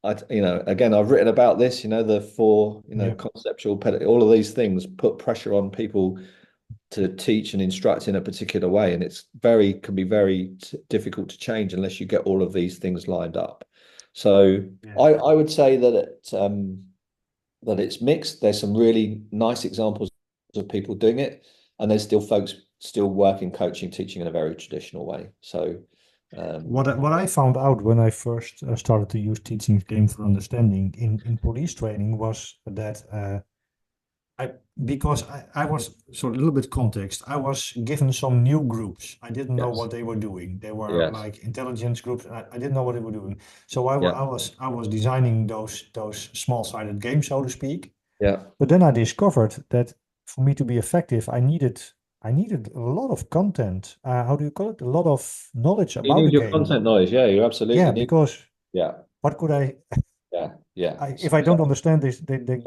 again, I've written about this. The four, yeah. conceptual, all of these things put pressure on people to teach and instruct in a particular way, and can be very difficult to change unless you get all of these things lined up. So, Yeah. I would say that it's mixed. There's some really nice examples of people doing it, and there's still folks still working, coaching, teaching in a very traditional way. So, What I found out when I first started to use teaching game for understanding in police training was that I because I was so a little bit context. I was given some new groups. I didn't know Yes. what they were doing. They were Yes. like intelligence groups. I didn't know what they were doing. So Yeah. I was designing those small-sided games, so to speak. Yeah. But then I discovered that for me to be effective, I needed a lot of content. How do you call it? A lot of knowledge You about the need your game. content knowledge. Yeah, you Yeah, absolutely need. because Yeah. what could Yeah. Yeah. if I don't understand Yes.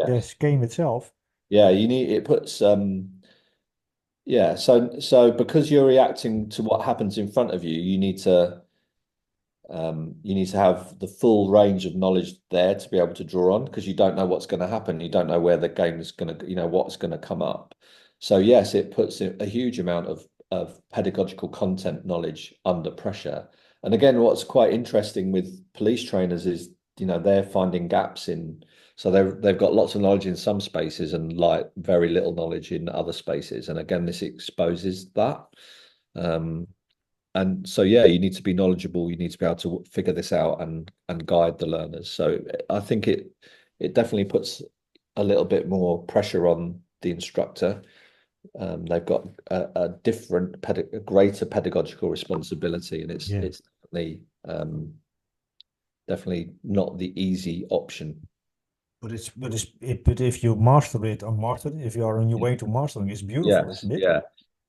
this game itself? Yeah. You need it puts yeah. So because you're reacting to what happens in front of you, you need to have the full range of knowledge there to be able to draw on because you don't know what's going to happen. You don't know where the game is going to, what's going to come up. So yes, it puts a huge amount of pedagogical content knowledge under pressure. And again, what's quite interesting with police trainers is, they're finding gaps in, so they've got lots of knowledge in some spaces and like very little knowledge in other spaces. And again, this exposes that. Um, and so yeah, you need to be knowledgeable, you need to be able to figure this out and guide the learners. So I think it definitely puts a little bit more pressure on the instructor. They've got a different a greater pedagogical responsibility, and it's Yeah. it's definitely not the easy option. But if you master it or master it, if you are on your way to mastering, it's beautiful, Yes, isn't it? yeah.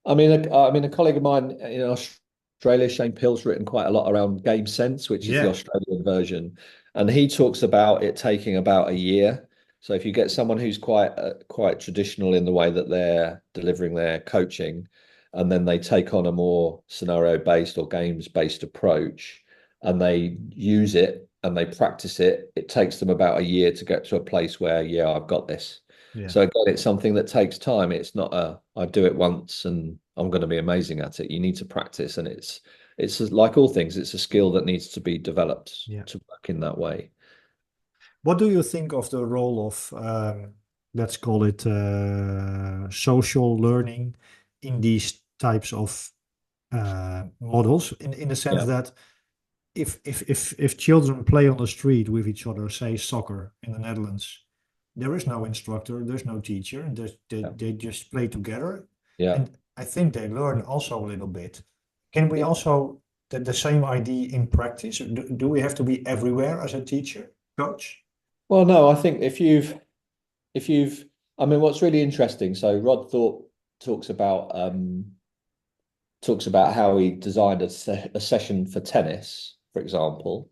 I mean, a colleague of mine in Australia, Shane Pill's written quite a lot around Game Sense, which is the Yeah. Australian version, and he talks about it taking about a year. So if you get someone who's quite traditional in the way that they're delivering their coaching, and then they take on a more scenario-based or games-based approach, and they use it and they practice it, it takes them about a year to get to a place where, yeah, I've got this. Yeah. So again, it's something that takes time. It's not I do it once and I'm going to be amazing at it. You need to practice, and it's like all things. It's a skill that needs to be developed Yeah. to work in that way. What do you think of the role of, let's call it, social learning in these types of models? In the sense Yeah, that if children play on the street with each other, say soccer in the Netherlands, there is no instructor, there's no teacher, and yeah, they just play together. yeah. And I think they learn also a little bit. Can we Yeah. also, the same idea in practice? Do we have to be everywhere as a teacher, coach? Well, no, I think if you've, I mean, what's really interesting. So Rod Thorpe talks about talks about how he designed a session for tennis, for example.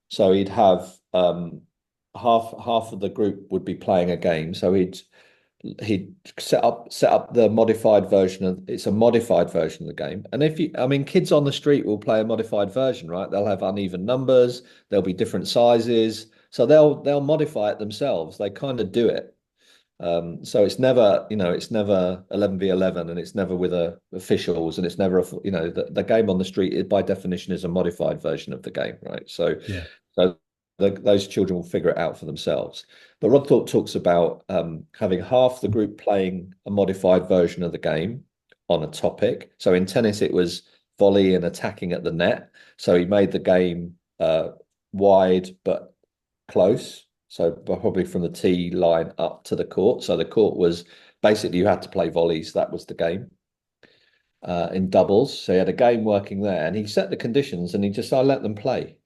So he'd have half of the group would be playing a game. So he'd set up the modified version of it's a modified version of the game. And if you I mean kids on the street will play a modified version, right? They'll have uneven numbers, there'll be different sizes. So they'll modify it themselves. They kind of do it. So it's never 11v11 and it's never with officials and it's never the game on the street is by definition is a modified version of the game, right? Yeah. So those children will figure it out for themselves. But Rod Thorpe talks about having half the group playing a modified version of the game on a topic. So in tennis, it was volley and attacking at the net. So he made the game wide but close. So probably from the tee line up to the court. So the court was basically you had to play volleys. That was the game in doubles. So he had a game working there, and he set the conditions, and I let them play.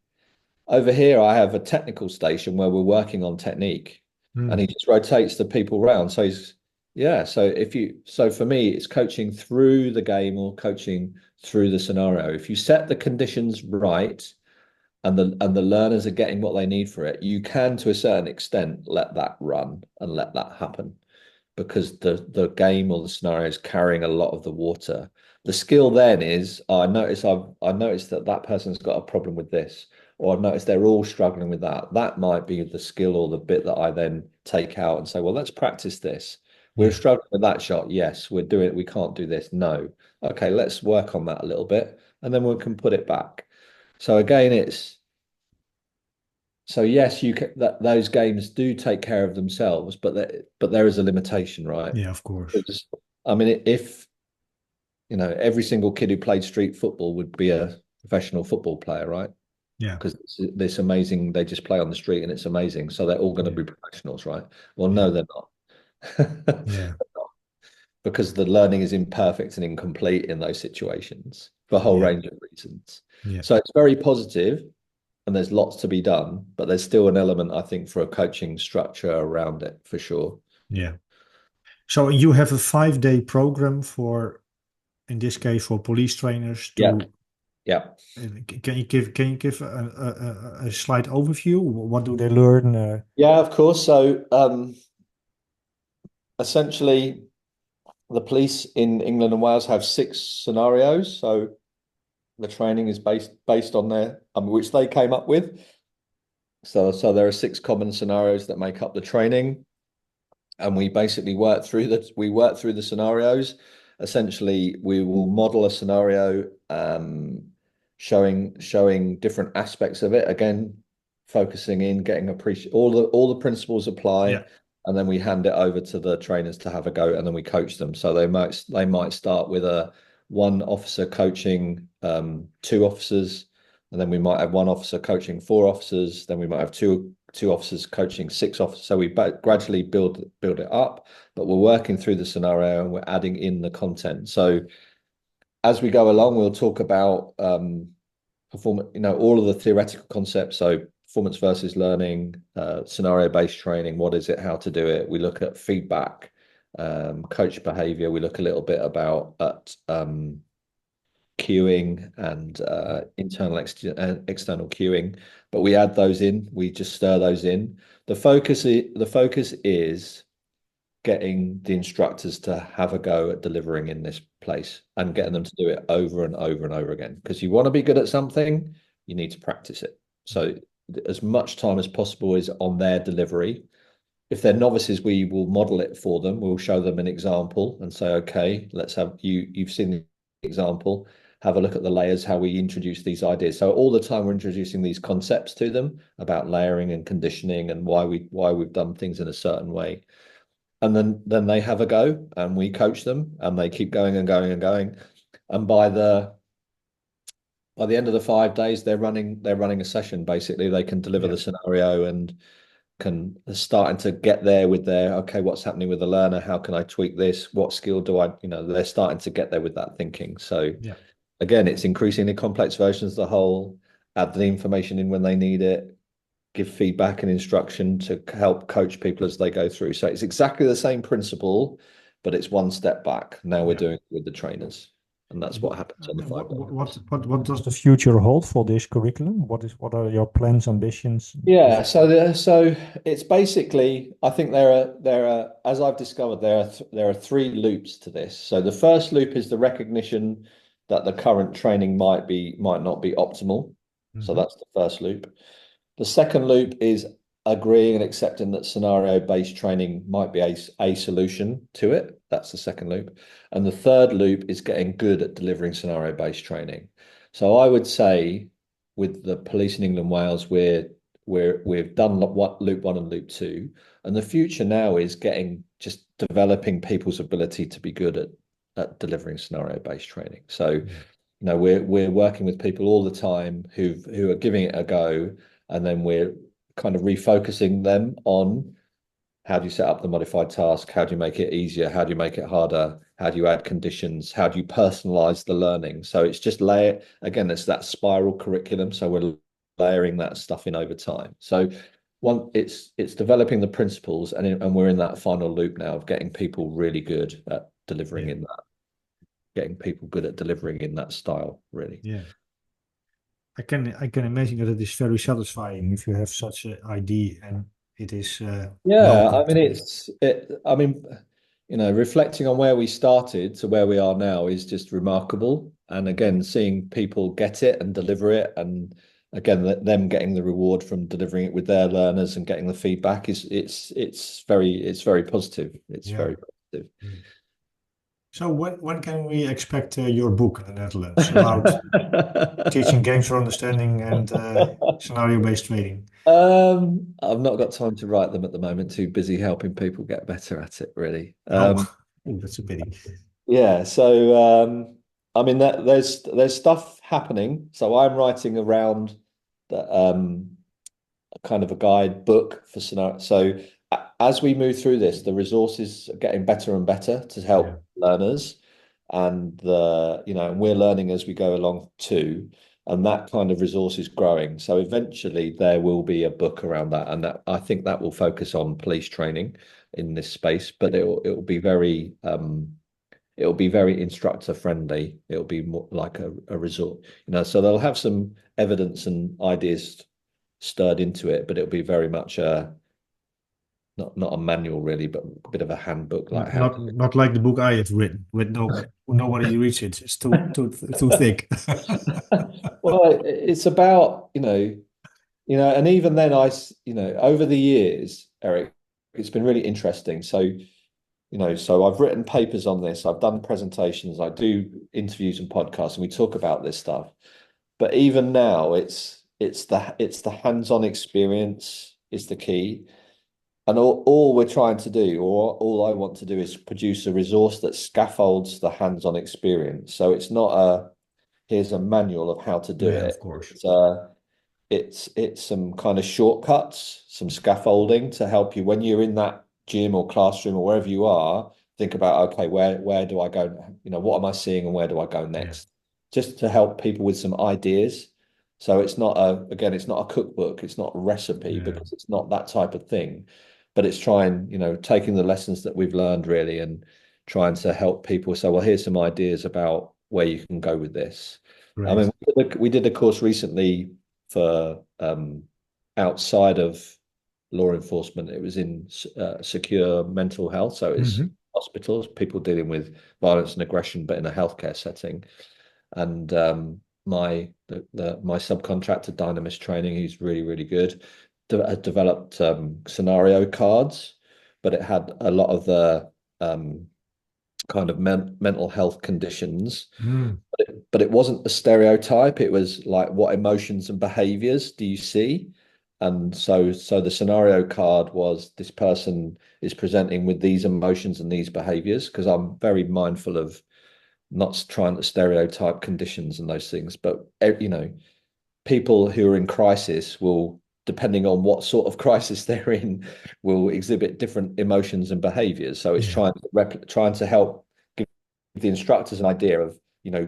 Over here, I have a technical station where we're working on technique, and Hmm. he just rotates the people around. So yeah. So for me, it's coaching through the game or coaching through the scenario. If you set the conditions right, and the learners are getting what they need for it, you can to a certain extent let that run and let that happen because the game or the scenario is carrying a lot of the water. The skill then is I noticed that that person's got a problem with this, or I've noticed they're all struggling with that. That might be the skill or the bit that I then take out and say, well, let's practice this. We're Yeah. struggling with that shot. Yes, we're doing it. We can't do this. No. Okay, let's work on that a little bit, and then we can put it back. So again, it's so yes, you can, that those games do take care of themselves, but there is a limitation, right? Yeah, of course. Because I mean, if every single kid who played street football would be a professional football player, right? Yeah. Because it's this amazing, they just play on the street and it's amazing, so they're all going to Yeah. be professionals, right? Well, Yeah. no, they're not. Yeah. because the learning is imperfect and incomplete in those situations for a whole Yeah. range of reasons. Yeah. So it's very positive and there's lots to be done, but there's still an element, I think, for a coaching structure around it for sure. Yeah. So you have a 5-day program for, in this case, for police trainers Yeah. to. Yeah. Can you give a slight overview? What do they learn? Yeah, of course. So essentially, the police in England and Wales have 6 scenarios. So the training is based on their, which they came up with. So there are 6 common scenarios that make up the training, and we basically work through the scenarios. Essentially, we will model a scenario, showing different aspects of it. Again, focusing in, getting appreciate all the principles apply, Yeah. and then we hand it over to the trainers to have a go, and then we coach them. So they might start with a one officer coaching 2 officers, and then we might have one officer coaching 4 officers. Then we might have two officers coaching 6 officers. So we gradually build it up, but we're working through the scenario and we're adding in the content. So as we go along, we'll talk about performance, all of the theoretical concepts. So performance versus learning, scenario-based training. What is it? How to do it? We look at feedback, coach behavior. We look a little bit about queuing and internal external queuing, but we add those in. We just stir those in. The focus is getting the instructors to have a go at delivering in this place and getting them to do it over and over and over again. Because you want to be good at something, you need to practice it. So as much time as possible is on their delivery. If they're novices, we will model it for them. We'll show them an example and say, okay, let's have you've seen the example. Have a look at the layers, how we introduce these ideas. So all the time we're introducing these concepts to them about layering and conditioning and why we've done things in a certain way. And then they have a go and we coach them and they keep going and going and going. And by the end of the 5 days, they're running a session. Basically, they can deliver Yeah. the scenario and can starting to get there with their, okay, what's happening with the learner? How can I tweak this? What skill do I, they're starting to get there with that thinking. So Yeah. again, it's increasingly complex versions of the whole, add the information in when they need it, give feedback and instruction to help coach people as they go through. So it's exactly the same principle, but it's one step back. Now we're Yeah. doing it with the trainers. And that's what What, happens on the 5 day course. what does the future hold for this curriculum? What are your plans, ambitions? Yeah, so it's basically, I think there are as I've discovered there are 3 loops to this. So the first loop is the recognition that the current training might not be optimal. So Mhm. that's the first loop. The second loop is agreeing and accepting that scenario-based training might be a solution to it. That's the second loop. And the third loop is getting good at delivering scenario-based training. So I would say with the police in England, Wales, we've done loop 1 and loop 2. And the future now is just developing people's ability to be good at delivering scenario-based training. So, Yeah. we're working with people all the time who are giving it a go, and then we're kind of refocusing them on how do you set up the modified task? How do you make it easier? How do you make it harder? How do you add conditions? How do you personalize the learning? So it's just again, it's that spiral curriculum. So we're layering that stuff in over time. So it's developing the principles, and we're in that final loop now of getting people really good at delivering Yeah. in that, getting people good at delivering in that style, really. Yeah. I can imagine that it is very satisfying if you have such an idea and it is Yeah, I welcomed. mean reflecting on where we started to where we are now is just remarkable. And again, seeing people get it and deliver it, and again, them getting the reward from delivering it with their learners and getting the feedback it's very positive. It's Yeah. very positive. Yeah. So when can we expect your book in the Netherlands about teaching games for understanding and scenario-based trading? I've not got time to write them at the moment. Too busy helping people get better at it, really. Oh, that's a pity. Yeah, so I mean there's stuff happening. So I'm writing around the kind of a guide book for scenario. So as we move through this, the resources are getting better and better to Yeah. help learners, and we're learning as we go along too, and that kind of resource is growing. So eventually there will be a book around that, and that I think that will focus on police training in this space, but it'll be very it'll be very instructor friendly. It'll be more like a resort, so they'll have some evidence and ideas stirred into it, but it'll be very much a not a manual really, but a bit of a handbook, like how to. Not like the book I have written, with nobody reads it. It's too thick. Well, it's about, and even then over the years, Eric, it's been really interesting. So I've written papers on this, I've done presentations, I do interviews and podcasts, and we talk about this stuff. But even now, it's the hands-on experience is the key. And all we're trying to do, or all I want to do, is produce a resource that scaffolds the hands-on experience. So it's not here's a manual of how to do Yeah, it. of course. It's some kind of shortcuts, some scaffolding to help you when you're in that gym or classroom or wherever you are. Think about, okay, where do I go? What am I seeing and where do I go next? Just to help people with some ideas. So it's not it's not a cookbook, it's not a recipe, because it's not that type of thing. But it's taking the lessons that we've learned really and trying to help people say, well, here's some ideas about where you can go with this. I mean, we did a course recently for outside of law enforcement. It was in secure mental health. So it's hospitals, people dealing with violence and aggression, but in a healthcare setting. And my subcontractor, Dynamis Training, who's really, really good, had developed scenario cards, but it had a lot of the kind of mental health conditions. But it wasn't a stereotype. It was like, what emotions and behaviors do you see? And so the scenario card was, this person is presenting with these emotions and these behaviors, because I'm very mindful of not trying to stereotype conditions and those things. But people who are in crisis will, depending on what sort of crisis they're in, will exhibit different emotions and behaviors. So it's trying to help give the instructors an idea of,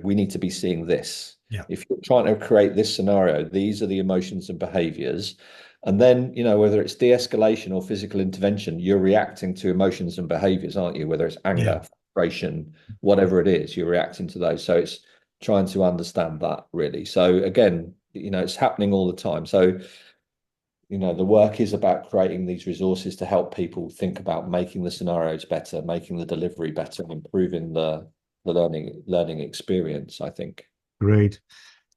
we need to be seeing this. If you're trying to create this scenario, these are the emotions and behaviors. And then, whether it's de-escalation or physical intervention, you're reacting to emotions and behaviors, aren't you? Whether it's anger, frustration, whatever it is, you're reacting to those. So it's trying to understand that really. So again, it's happening all the time. So, the work is about creating these resources to help people think about making the scenarios better, making the delivery better, and improving the learning experience, I think. Great.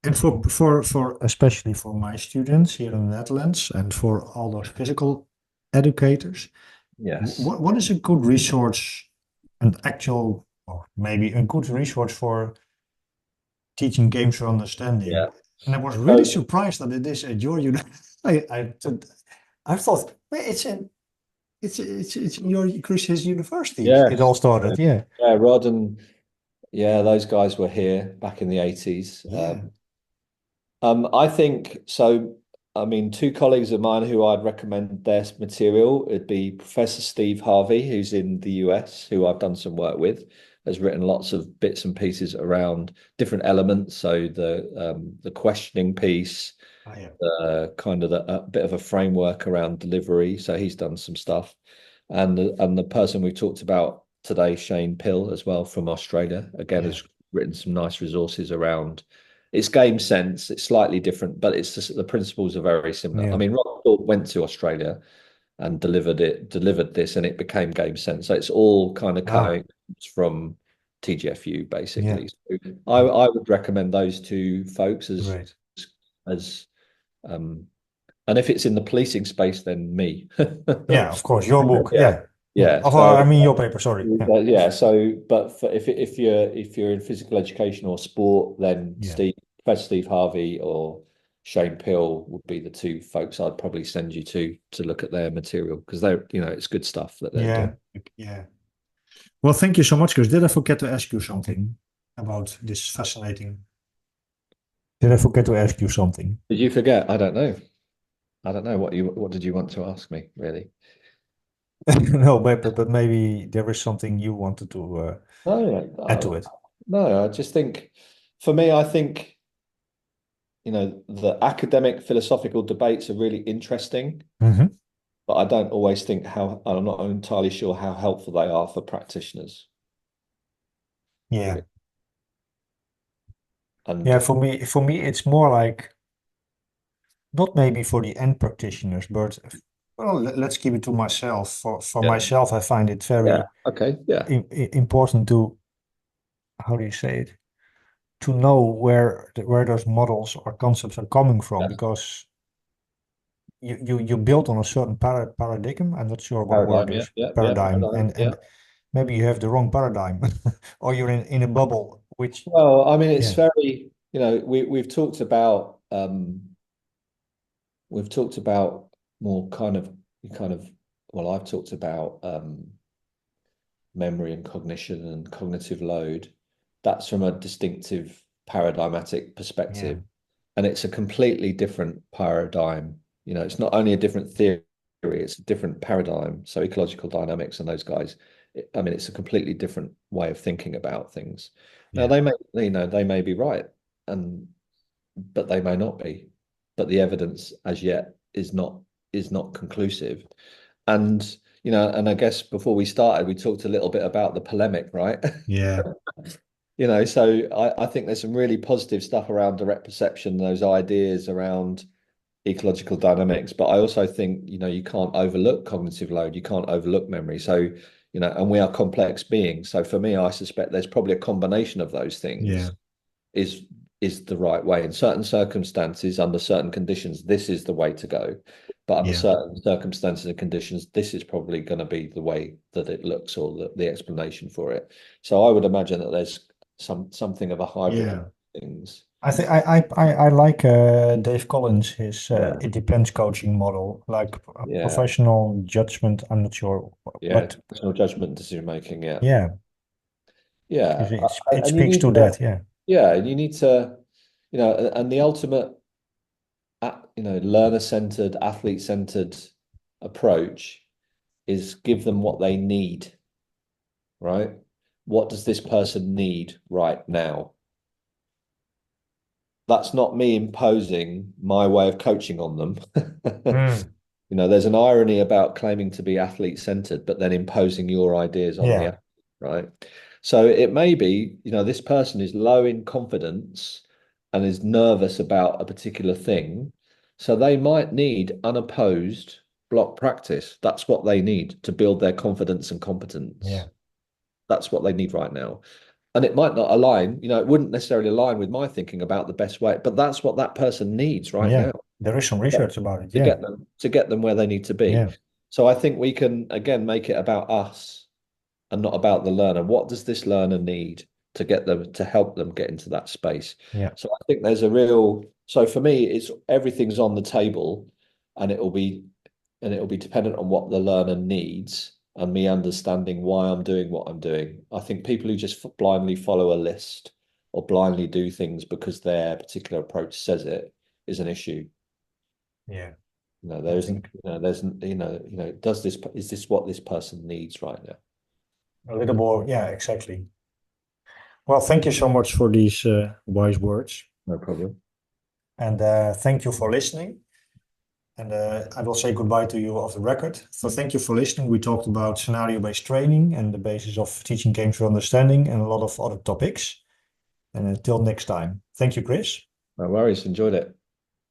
And for especially for my students here in the Netherlands, and for all those physical educators, Yes. What is a good resource, an actual, or maybe a good resource for teaching games for understanding? Yeah. And I was really surprised that it is at your I thought, well, it's in your Chris's university. Yeah. It all started, yeah. Yeah, Rod and those guys were here back in the 80s. I think so. I mean, two colleagues of mine who I'd recommend their material would be Professor Steve Harvey, who's in the US, who I've done some work with, has written lots of bits and pieces around different elements. So the questioning piece, kind of a bit of a framework around delivery. So he's done some stuff. And the person we talked about today, Shane Pill, as well, from Australia, again, has written some nice resources around. It's game sense. It's slightly different, but it's just, the principles are very similar. I mean, Rob went to Australia and delivered this, and it became game sense. So it's all kind of coming from TGfU, basically. So I would recommend those two folks as and if it's in the policing space, then me. Yeah, of course, your book. Yeah. So, I mean your paper. Sorry. So, but if you're in physical education or sport, then Professor Steve Harvey or Shane Pill would be the two folks I'd probably send you to look at their material, because they're it's good stuff that they're doing. Yeah. Well, thank you so much, Chris. Did I forget to ask you something about this fascinating? Did I forget to ask you something? Did you forget? I don't know. What did you want to ask me, really? No, but maybe there is something you wanted to add to No, it. no, I just think, for me, I think, the academic philosophical debates are really interesting, Hmm. but I don't always think I'm not entirely sure how helpful they are for practitioners. Yeah. And Yeah, for me, it's more like not maybe for the end practitioners, but well, let's keep it to myself. For yeah, myself, I find it yeah, very okay, yeah, important to, how do you say it, to know where those models or concepts are coming from, yeah. because you build on a certain paradigm. I'm not sure what word Paradigm, yeah, is yeah, paradigm, paradigm, and yeah. maybe you have the wrong paradigm, or you're in a bubble, which Well, I mean, it's yeah. very, we've talked about more kind of, well, I've talked about memory and cognition and cognitive load. That's from a distinctive paradigmatic Yeah. perspective. And it's a completely different paradigm. It's not only a different theory, it's a different paradigm. So ecological dynamics and those guys, I mean, it's a completely different way of thinking about things. Now Yeah. they may be right, and but they may not be. But the evidence as yet is not conclusive. And and I guess before we started, we talked a little bit about the polemic, right? Yeah. So I think there's some really positive stuff around direct perception, those ideas around ecological dynamics. But I also think, you can't overlook cognitive load, you can't overlook memory. So, and we are complex beings. So for me, I suspect there's probably a combination of those Yeah. things is is the right way. In certain circumstances, under certain conditions, this is the way to go. But under Yeah. certain circumstances and conditions, this is probably going to be the way that it looks, or the explanation for it. So I would imagine that there's something of a hybrid of Yeah. things. I think I like Dave Collins, his Yeah, it depends coaching model, like yeah, professional judgment. I'm not sure, yeah. but Personal judgment, decision making. Yeah, yeah, yeah. it And you speaks need to to, that. Yeah. yeah, and you need to, and the ultimate, learner-centered, athlete-centered approach is give them what they need, right? What does this person need right now? That's not me imposing my way of coaching on them. Mm. There's an irony about claiming to be athlete centered, but then imposing your ideas on the Yeah. athlete, right? So it may be, this person is low in confidence and is nervous about a particular thing. So they might need unopposed block practice. That's what they need to build their confidence and Yeah. competence. That's what they need right now. And it might not align, it wouldn't necessarily align with my thinking about the best way, but that's what that person needs right Yeah. now There is some research about it. to Yeah. get them where they need to be. Yeah. So I think we can again make it about us and not about the learner. What does this learner need to help them get into that space? Yeah. So I think there's a real so for me, it's everything's on the table, and it'll be dependent on what the learner needs and me understanding why I'm doing what I'm doing. I think people who just blindly follow a list or blindly do things because their particular approach says it is an issue. Yeah. I There isn't, think is this what this person needs right now? a little more. Yeah. Exactly. Well, thank you so much for these wise words, No problem. and thank you for listening. And I will say goodbye to you off the record. So thank you for listening. We talked about scenario-based training and the basis of teaching games for understanding and a lot of other topics. And until next time, thank you, Chris. No worries. Enjoyed it.